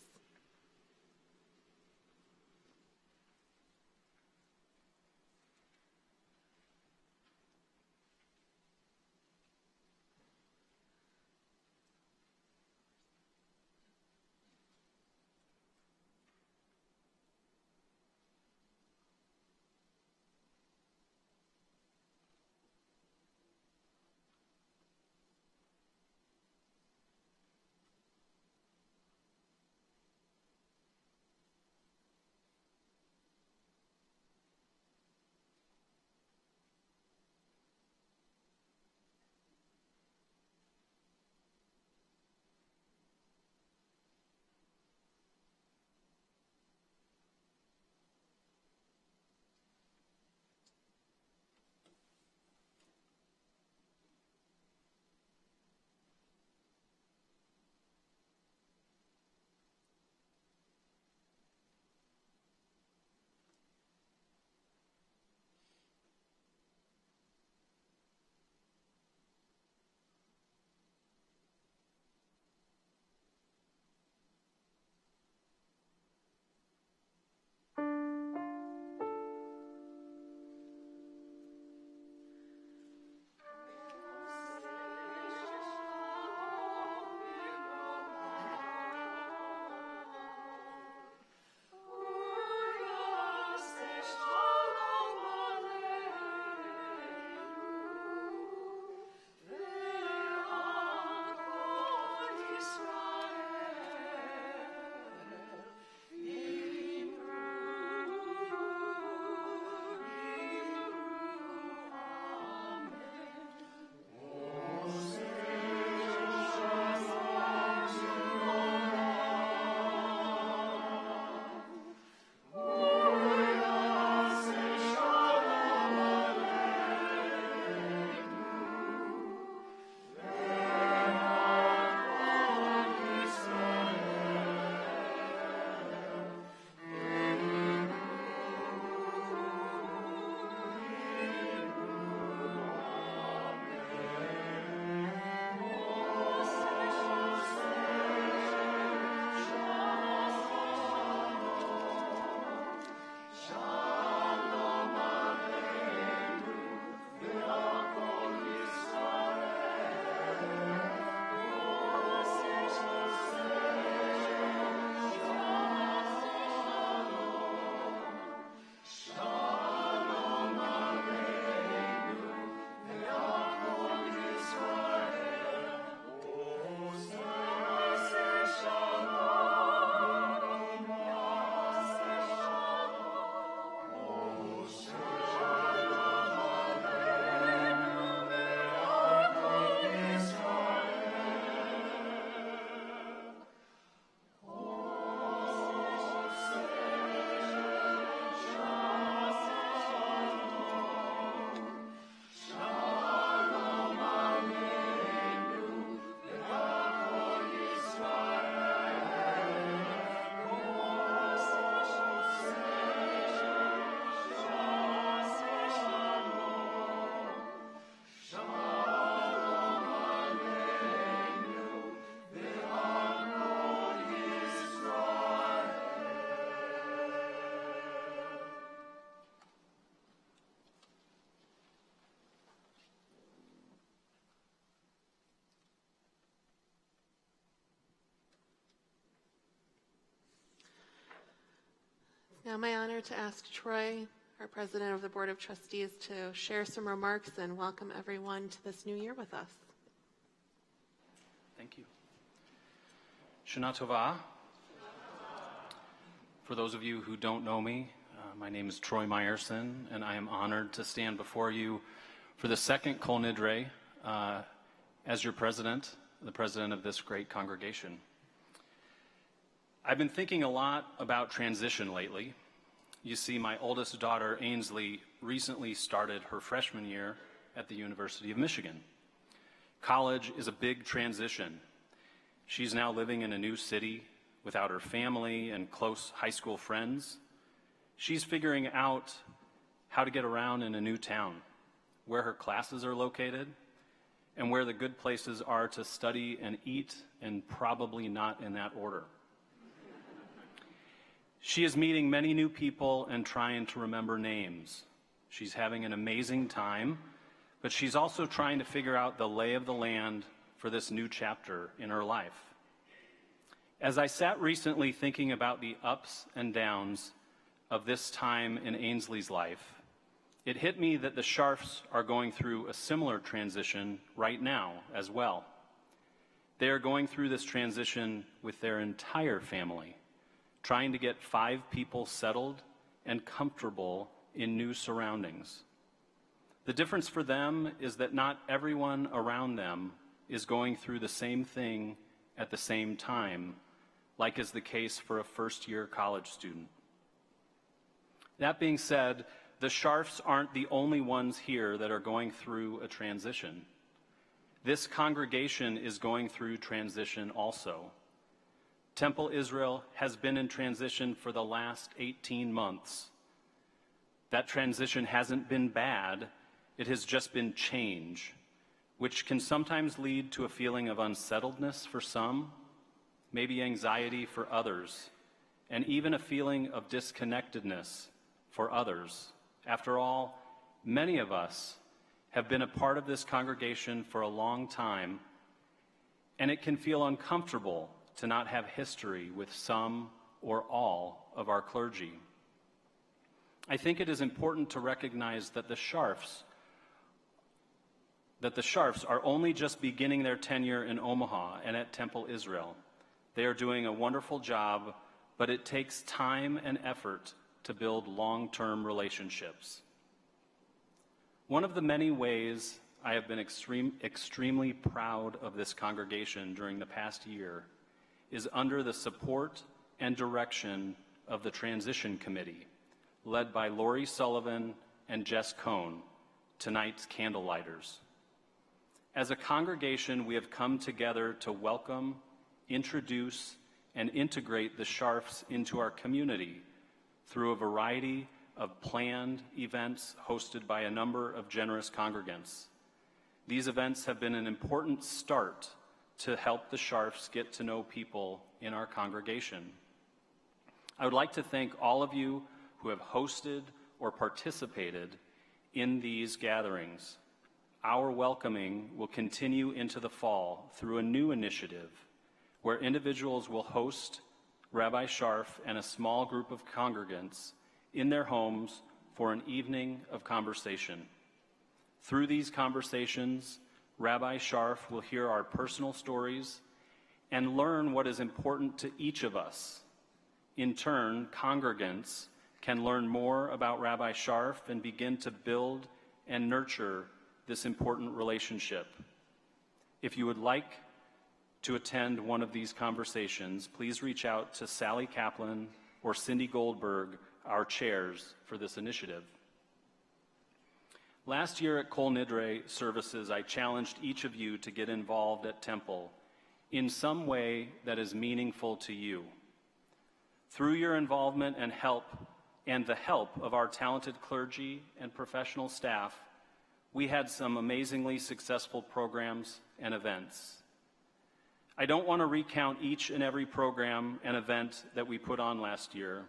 Now my honor to ask Troy, our president of the Board of Trustees, to share some remarks and welcome everyone to this new year with us. Thank you. Shana Tova. For those of you who don't know me, my name is Troy Meyerson, and I am honored to stand before you for the second Kol Nidre as your president, the president of this great congregation. I've been thinking a lot about transition lately. You see, my oldest daughter, Ainsley, recently started her freshman year at the University of Michigan. College is a big transition, She's now living in a new city without her family and close high school friends. She's figuring out how to get around in a new town, where her classes are located, and where the good places are to study and eat, and probably not in that order. She is meeting many new people and trying to remember names. She's having an amazing time, but she's also trying to figure out the lay of the land for this new chapter in her life. As I sat recently thinking about the ups and downs of this time in Ainsley's life, it hit me that the Scharfs are going through a similar transition right now as well. They are going through this transition with their entire family, trying to get 5 people settled and comfortable in new surroundings. The difference for them is that not everyone around them is going through the same thing at the same time, like is the case for a first-year college student. That being said, the Scharfs aren't the only ones here that are going through a transition. This congregation is going through transition also. Temple Israel has been in transition for the last 18 months. That transition hasn't been bad, it has just been change, which can sometimes lead to a feeling of unsettledness for some, maybe anxiety for others, and even a feeling of disconnectedness for others. After all, many of us have been a part of this congregation for a long time, and it can feel uncomfortable to not have history with some or all of our clergy. I think it is important to recognize that the Scharfs are only just beginning their tenure in Omaha and at Temple Israel. They are doing a wonderful job, but it takes time and effort to build long-term relationships. One of the many ways I have been extremely proud of this congregation during the past year is under the support and direction of the Transition Committee, led by Lori Sullivan and Jess Cohn, tonight's candlelighters. As a congregation, we have come together to welcome, introduce, and integrate the Scharfs into our community through a variety of planned events hosted by a number of generous congregants. These events have been an important start to help the Scharfs get to know people in our congregation. I would like to thank all of you who have hosted or participated in these gatherings. Our welcoming will continue into the fall through a new initiative where individuals will host Rabbi Scharf and a small group of congregants in their homes for an evening of conversation. Through these conversations, Rabbi Scharf will hear our personal stories and learn what is important to each of us. In turn, congregants can learn more about Rabbi Scharf and begin to build and nurture this important relationship. If you would like to attend one of these conversations, please reach out to Sally Kaplan or Cindy Goldberg, our chairs for this initiative. Last year at Kol Nidre services, I challenged each of you to get involved at Temple in some way that is meaningful to you. Through your involvement and the help of our talented clergy and professional staff, we had some amazingly successful programs and events. I don't want to recount each and every program and event that we put on last year,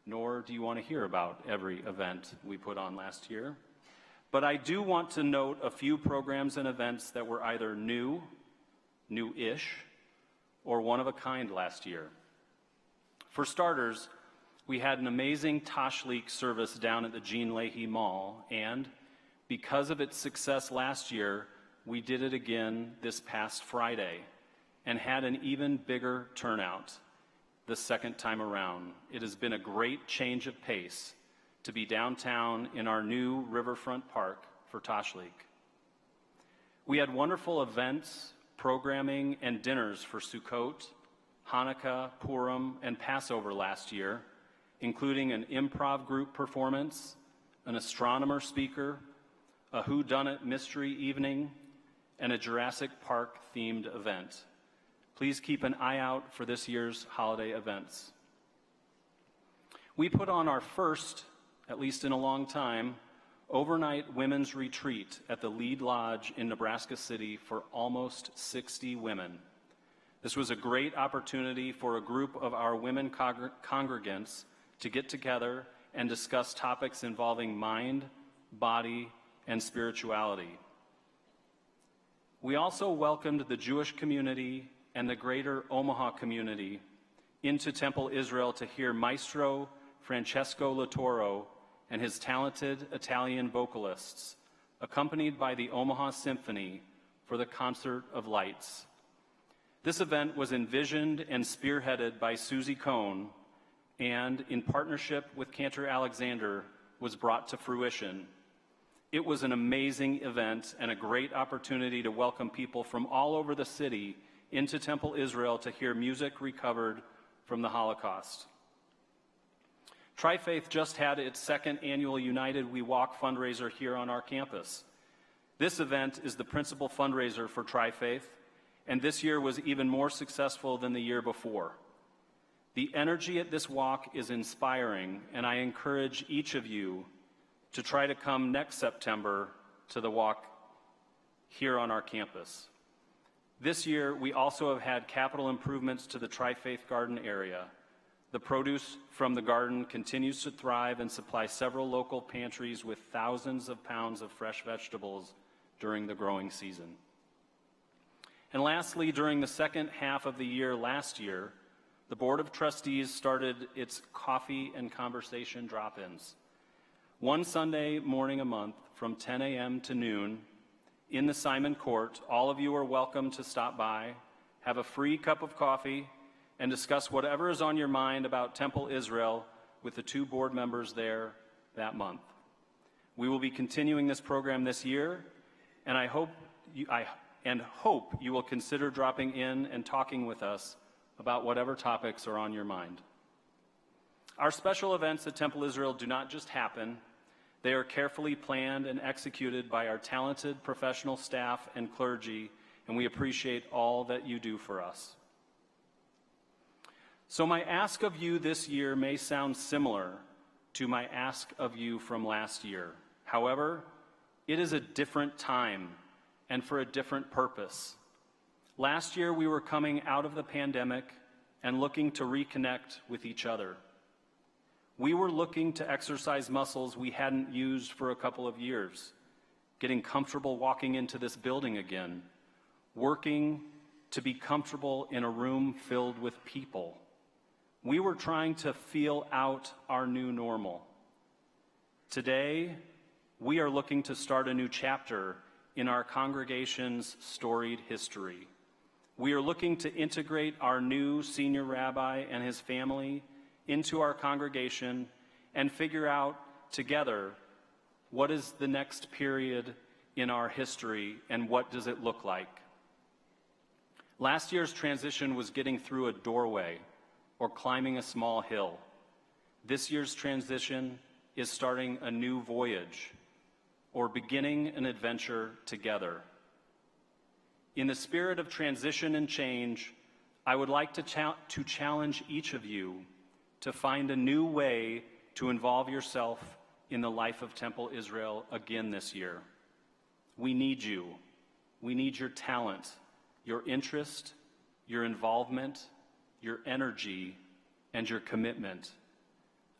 nor do you want to hear about every event we put on last year. But I do want to note a few programs and events that were either new-ish, or one of a kind last year. For starters, we had an amazing Tashlich service down at the Jean Leahy Mall, and because of its success last year, we did it again this past Friday and had an even bigger turnout the second time around. It has been a great change of pace to be downtown in our new riverfront park for Tashlich. We had wonderful events, programming, and dinners for Sukkot, Hanukkah, Purim, and Passover last year, including an improv group performance, an astronomer speaker, a whodunit mystery evening, and a Jurassic Park-themed event. Please keep an eye out for this year's holiday events. We put on our first, at least in a long time, overnight women's retreat at the Lead Lodge in Nebraska City for almost 60 women. This was a great opportunity for a group of our women congregants to get together and discuss topics involving mind, body, and spirituality. We also welcomed the Jewish community and the greater Omaha community into Temple Israel to hear Maestro Francesco Latoro and his talented Italian vocalists, accompanied by the Omaha Symphony for the Concert of Lights. This event was envisioned and spearheaded by Susie Cohn, and in partnership with Cantor Alexander, was brought to fruition. It was an amazing event and a great opportunity to welcome people from all over the city into Temple Israel to hear music recovered from the Holocaust. Tri-Faith just had its second annual United We Walk fundraiser here on our campus. This event is the principal fundraiser for Tri-Faith, and this year was even more successful than the year before. The energy at this walk is inspiring, and I encourage each of you to try to come next September to the walk here on our campus. This year, we also have had capital improvements to the Tri-Faith Garden area. The produce from the garden continues to thrive and supply several local pantries with thousands of pounds of fresh vegetables during the growing season. And lastly, during the second half of the year last year, the Board of Trustees started its coffee and conversation drop-ins. One Sunday morning a month from 10 a.m. to noon in the Simon Court, all of you are welcome to stop by, have a free cup of coffee, and discuss whatever is on your mind about Temple Israel with the two board members there that month. We will be continuing this program this year, and I hope you will consider dropping in and talking with us about whatever topics are on your mind. Our special events at Temple Israel do not just happen. They are carefully planned and executed by our talented professional staff and clergy, and we appreciate all that you do for us. So my ask of you this year may sound similar to my ask of you from last year. However, it is a different time and for a different purpose. Last year, we were coming out of the pandemic and looking to reconnect with each other. We were looking to exercise muscles we hadn't used for a couple of years, getting comfortable walking into this building again, working to be comfortable in a room filled with people. We were trying to feel out our new normal. Today, we are looking to start a new chapter in our congregation's storied history. We are looking to integrate our new senior rabbi and his family into our congregation and figure out together what is the next period in our history and what does it look like. Last year's transition was getting through a doorway or climbing a small hill. This year's transition is starting a new voyage or beginning an adventure together. In the spirit of transition and change, I would like to challenge each of you to find a new way to involve yourself in the life of Temple Israel again this year. We need you. We need your talent, your interest, your involvement, your energy, and your commitment.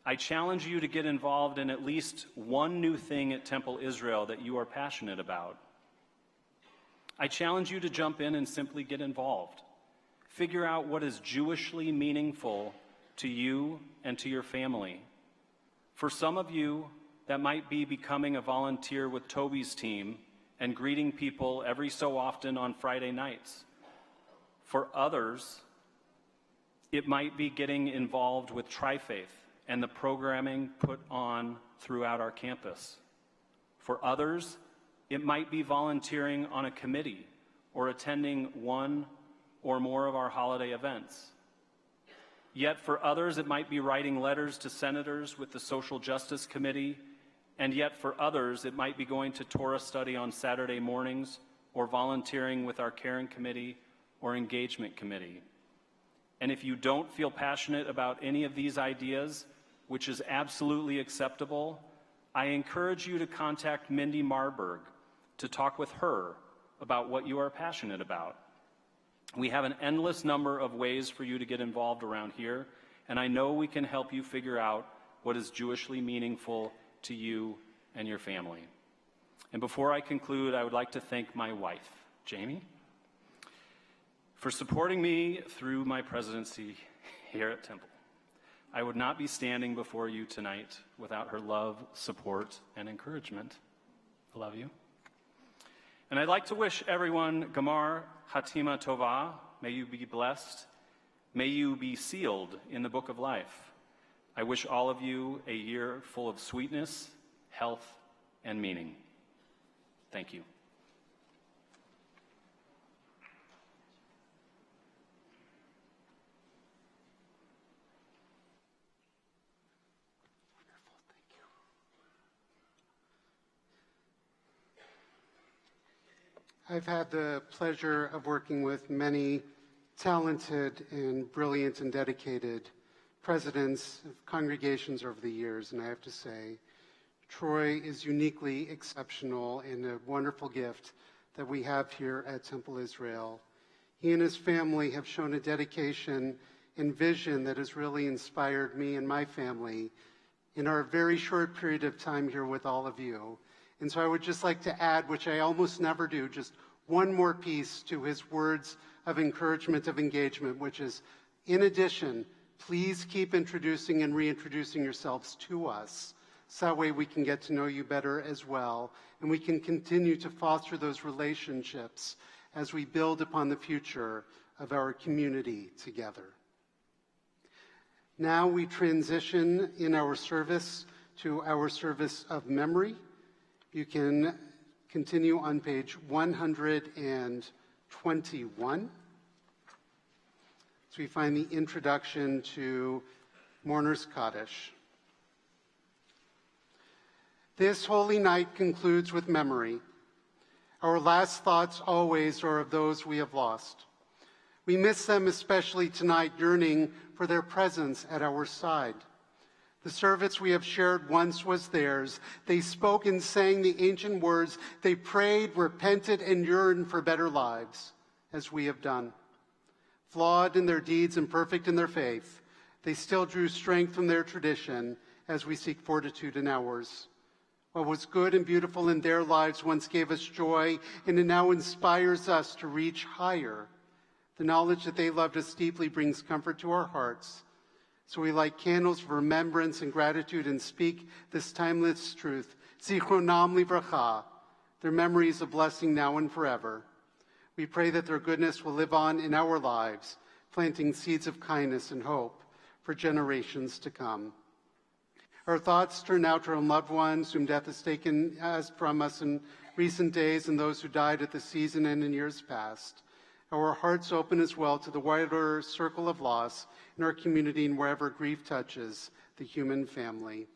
I challenge you to get involved in at least one new thing at Temple Israel that you are passionate about. I challenge you to jump in and simply get involved. Figure out what is Jewishly meaningful to you and to your family. For some of you, that might be becoming a volunteer with Toby's team and greeting people every so often on Friday nights. For others, it might be getting involved with Tri-Faith and the programming put on throughout our campus. For others, it might be volunteering on a committee or attending one or more of our holiday events. Yet for others, it might be writing letters to senators with the Social Justice Committee, and yet for others, it might be going to Torah study on Saturday mornings or volunteering with our Caring Committee or engagement committee. And if you don't feel passionate about any of these ideas, which is absolutely acceptable, I encourage you to contact Mindy Marburg to talk with her about what you are passionate about. We have an endless number of ways for you to get involved around here, and I know we can help you figure out what is Jewishly meaningful to you and your family. And before I conclude, I would like to thank my wife, Jamie, for supporting me through my presidency here at Temple. I would not be standing before you tonight without her love, support, and encouragement. I love you. And I'd like to wish everyone Gamar Hatima Tova. May you be blessed. May you be sealed in the book of life. I wish all of you a year full of sweetness, health, and meaning. Thank you. I've had the pleasure of working with many talented and brilliant and dedicated presidents of congregations over the years, and I have to say, Troy is uniquely exceptional and a wonderful gift that we have here at Temple Israel. He and his family have shown a dedication and vision that has really inspired me and my family in our very short period of time here with all of you. And so I would just like to add, which I almost never do, just one more piece to his words of encouragement, of engagement, which is, in addition, please keep introducing and reintroducing yourselves to us, so that way we can get to know you better as well, and we can continue to foster those relationships as we build upon the future of our community together. Now we transition in our service to our service of memory. You can continue on page 121. So we find the introduction to Mourner's Kaddish. This holy night concludes with memory. Our last thoughts always are of those we have lost. We miss them especially tonight, yearning for their presence at our side. The service we have shared once was theirs. They spoke and sang the ancient words. They prayed, repented, and yearned for better lives, as we have done. Flawed in their deeds and perfect in their faith, they still drew strength from their tradition as we seek fortitude in ours. What was good and beautiful in their lives once gave us joy, and it now inspires us to reach higher. The knowledge that they loved us deeply brings comfort to our hearts. So we light candles of remembrance and gratitude and speak this timeless truth. Zichronam livracha. Their memory is a blessing now and forever. We pray that their goodness will live on in our lives, planting seeds of kindness and hope for generations to come. Our thoughts turn now to our loved ones whom death has taken from us in recent days and those who died at the season and in years past. Our hearts open as well to the wider circle of loss in our community and wherever grief touches the human family.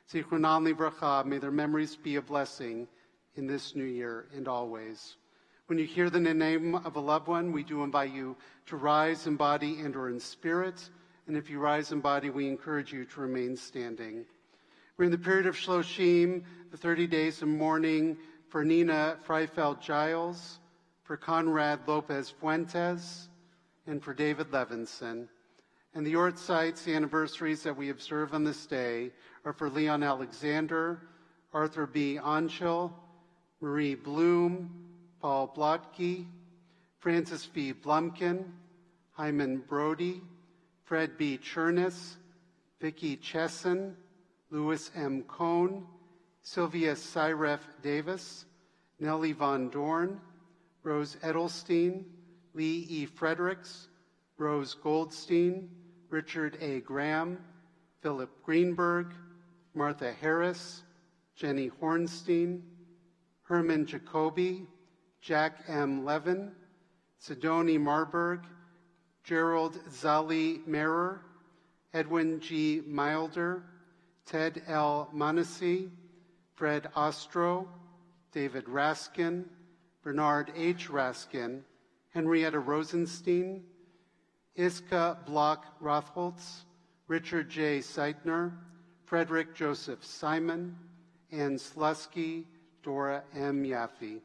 Zichronam livracha, may their memories be a blessing in this new year and always. When you hear the name of a loved one, we do invite you to rise in body and or in spirit. And if you rise in body, we encourage you to remain standing. We're in the period of Shloshim, the 30 days of mourning for Nina Freifeld-Giles, for Conrad Lopez-Fuentes, and for David Levinson. And the Yortzites, the anniversaries that we observe on this day, are for Leon Alexander, Arthur B. Anchil, Marie Bloom, Paul Blotke, Francis V. Blumkin, Hyman Brody, Fred B. Chernis, Vicki Chesson, Louis M. Cohn, Sylvia Cyref Davis, Nellie Von Dorn, Rose Edelstein, Lee E. Fredericks, Rose Goldstein, Richard A. Graham, Philip Greenberg, Martha Harris, Jenny Hornstein, Herman Jacoby, Jack M. Levin, Sidoni Marburg, Gerald Zali Merer, Edwin G. Milder, Ted L. Manassi, Fred Ostro, David Raskin, Bernard H. Raskin, Henrietta Rosenstein, Iska Block-Rothholz, Richard J. Seidner, Frederick Joseph Simon, Ann Slusky, Dora M. Yaffe.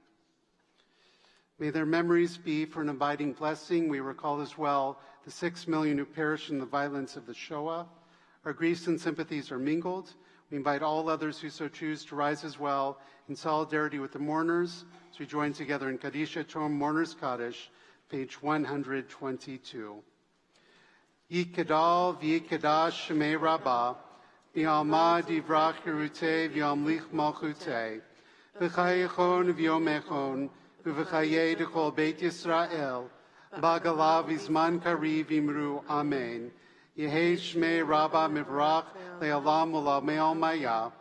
May their memories be for an abiding blessing. We recall as well the 6 million who perished in the violence of the Shoah. Our griefs and sympathies are mingled. We invite all others who so choose to rise as well in solidarity with the mourners as we join together in Kaddish Tom Mourners Kaddish, page 122. Yikadal v'yikadash shemei Rabbah, v'yalma divrach hirutei v'yamlich malchutei, v'chayechon v'yomechon, v'chayei d'chol Beit Yisrael, b'agalav v'zman kariv imru amen. Yehei shmei Rabbah mivrach le'alam u'lamei maya,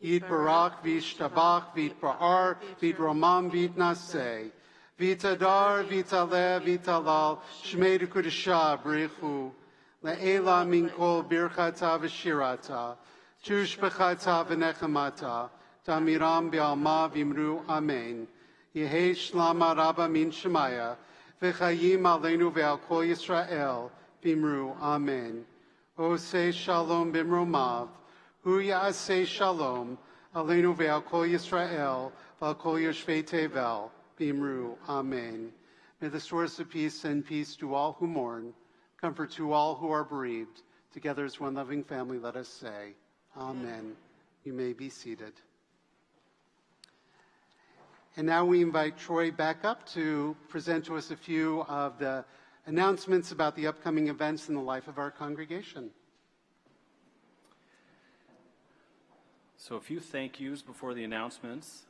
yitbarach v'yishtabach v'yitba'ar v'yitromam v'yitnaseh, v'yitadar v'yitaleh v'yitalal shmei d'kudashah b'richu, le'ela min kol birchata v'shirata, tushbechata v'nechemata, tamiram b'alma v'imru amen. Yehei shlama Rabbah min shemaya, v'chayim aleinu ve'al kol Yisrael, v'imru amen. Oseh shalom b'mromav, hu ya'aseh shalom, aleinu ve'al kol Yisrael, v'al kol yoshvei tevel, v'imru amen. May the source of peace send peace to all who mourn, comfort to all who are bereaved. Together as one loving family, let us say, amen. You may be seated. And now we invite Troy back up to present to us a few of the announcements about the upcoming events in the life of our congregation. So a few thank yous before the announcements.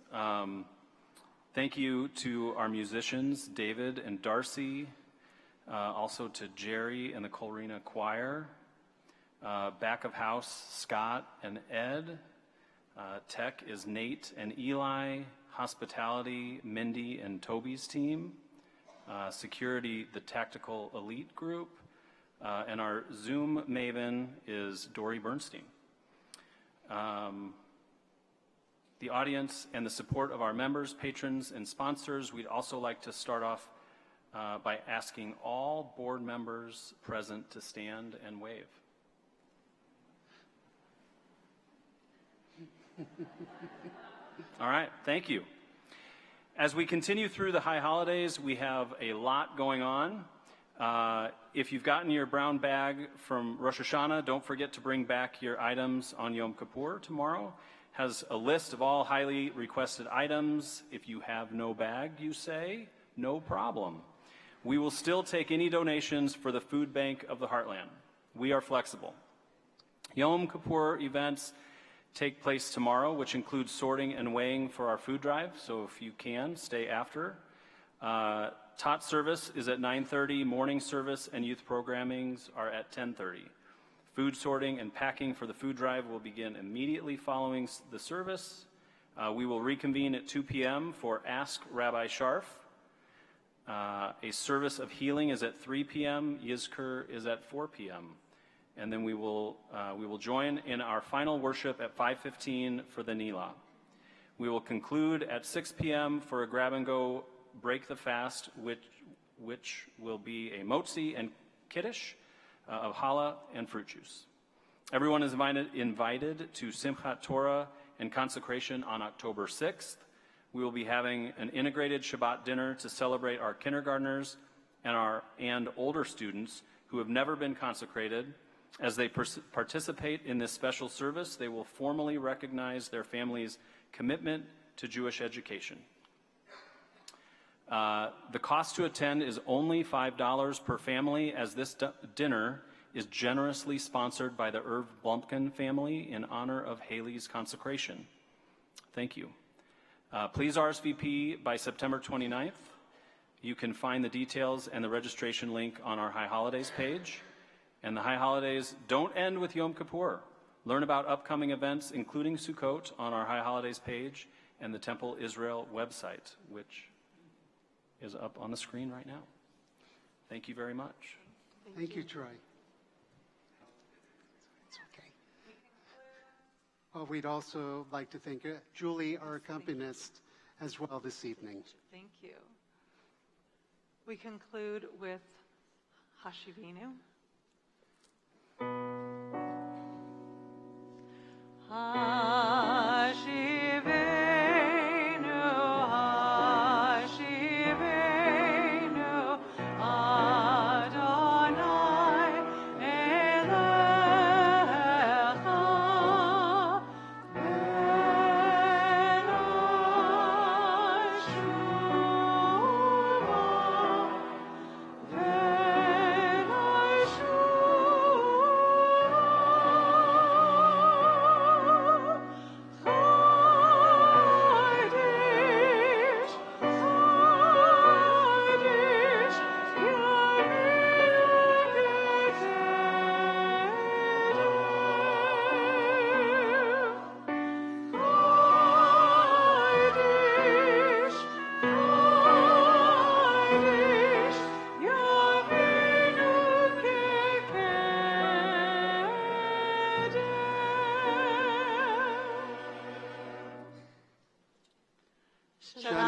Thank you to our musicians, David and Darcy, also to Jerry and the Colrena Choir, back of house, Scott and Ed, tech is Nate and Eli, hospitality, Mindy and Toby's team, security, the Tactical Elite Group, and our Zoom maven is Dory Bernstein. The audience and the support of our members, patrons, and sponsors, we'd also like to start off by asking all board members present to stand and wave. All right, thank you. As we continue through the high holidays, we have a lot going on. If you've gotten your brown bag from Rosh Hashanah, don't forget to bring back your items on Yom Kippur tomorrow. Has a list of all highly requested items. If you have no bag, you say, no problem. We will still take any donations for the food bank of the Heartland. We are flexible. Yom Kippur events take place tomorrow, which includes sorting and weighing for our food drive, so if you can, stay after. Tot service is at 9:30, morning service and youth programmings are at 10:30. Food sorting and packing for the food drive will begin immediately following the service. We will reconvene at 2 p.m. for Ask Rabbi Sharf. A service of healing is at 3 p.m., Yizkor is at 4 p.m., and then we will join in our final worship at 5:15 for the Nila. We will conclude at 6 p.m. for a grab-and-go break the fast, which will be a motzi and kiddush of challah and fruit juice. Everyone is invited to Simchat Torah and consecration on October 6th. We will be having an integrated Shabbat dinner to celebrate our kindergartners and older students who have never been consecrated. As they participate in this special service, they will formally recognize their family's commitment to Jewish education. The cost to attend is only $5 per family, as this dinner is generously sponsored by the Irv Blumpkin family in honor of Haley's consecration. Thank you. Please RSVP by September 29th. You can find the details and the registration link on our High Holidays page. And the High Holidays don't end with Yom Kippur. Learn about upcoming events, including Sukkot, on our High Holidays page and the Temple Israel website, which is up on the screen right now. Thank you very much. Thank you, Troy. It's okay. Well, we'd also like to thank Julie, our accompanist, as well this evening. Thank you. We conclude with Hashivinu. Hashivenu, Hashivenu, Adonai Elecha, Shabbat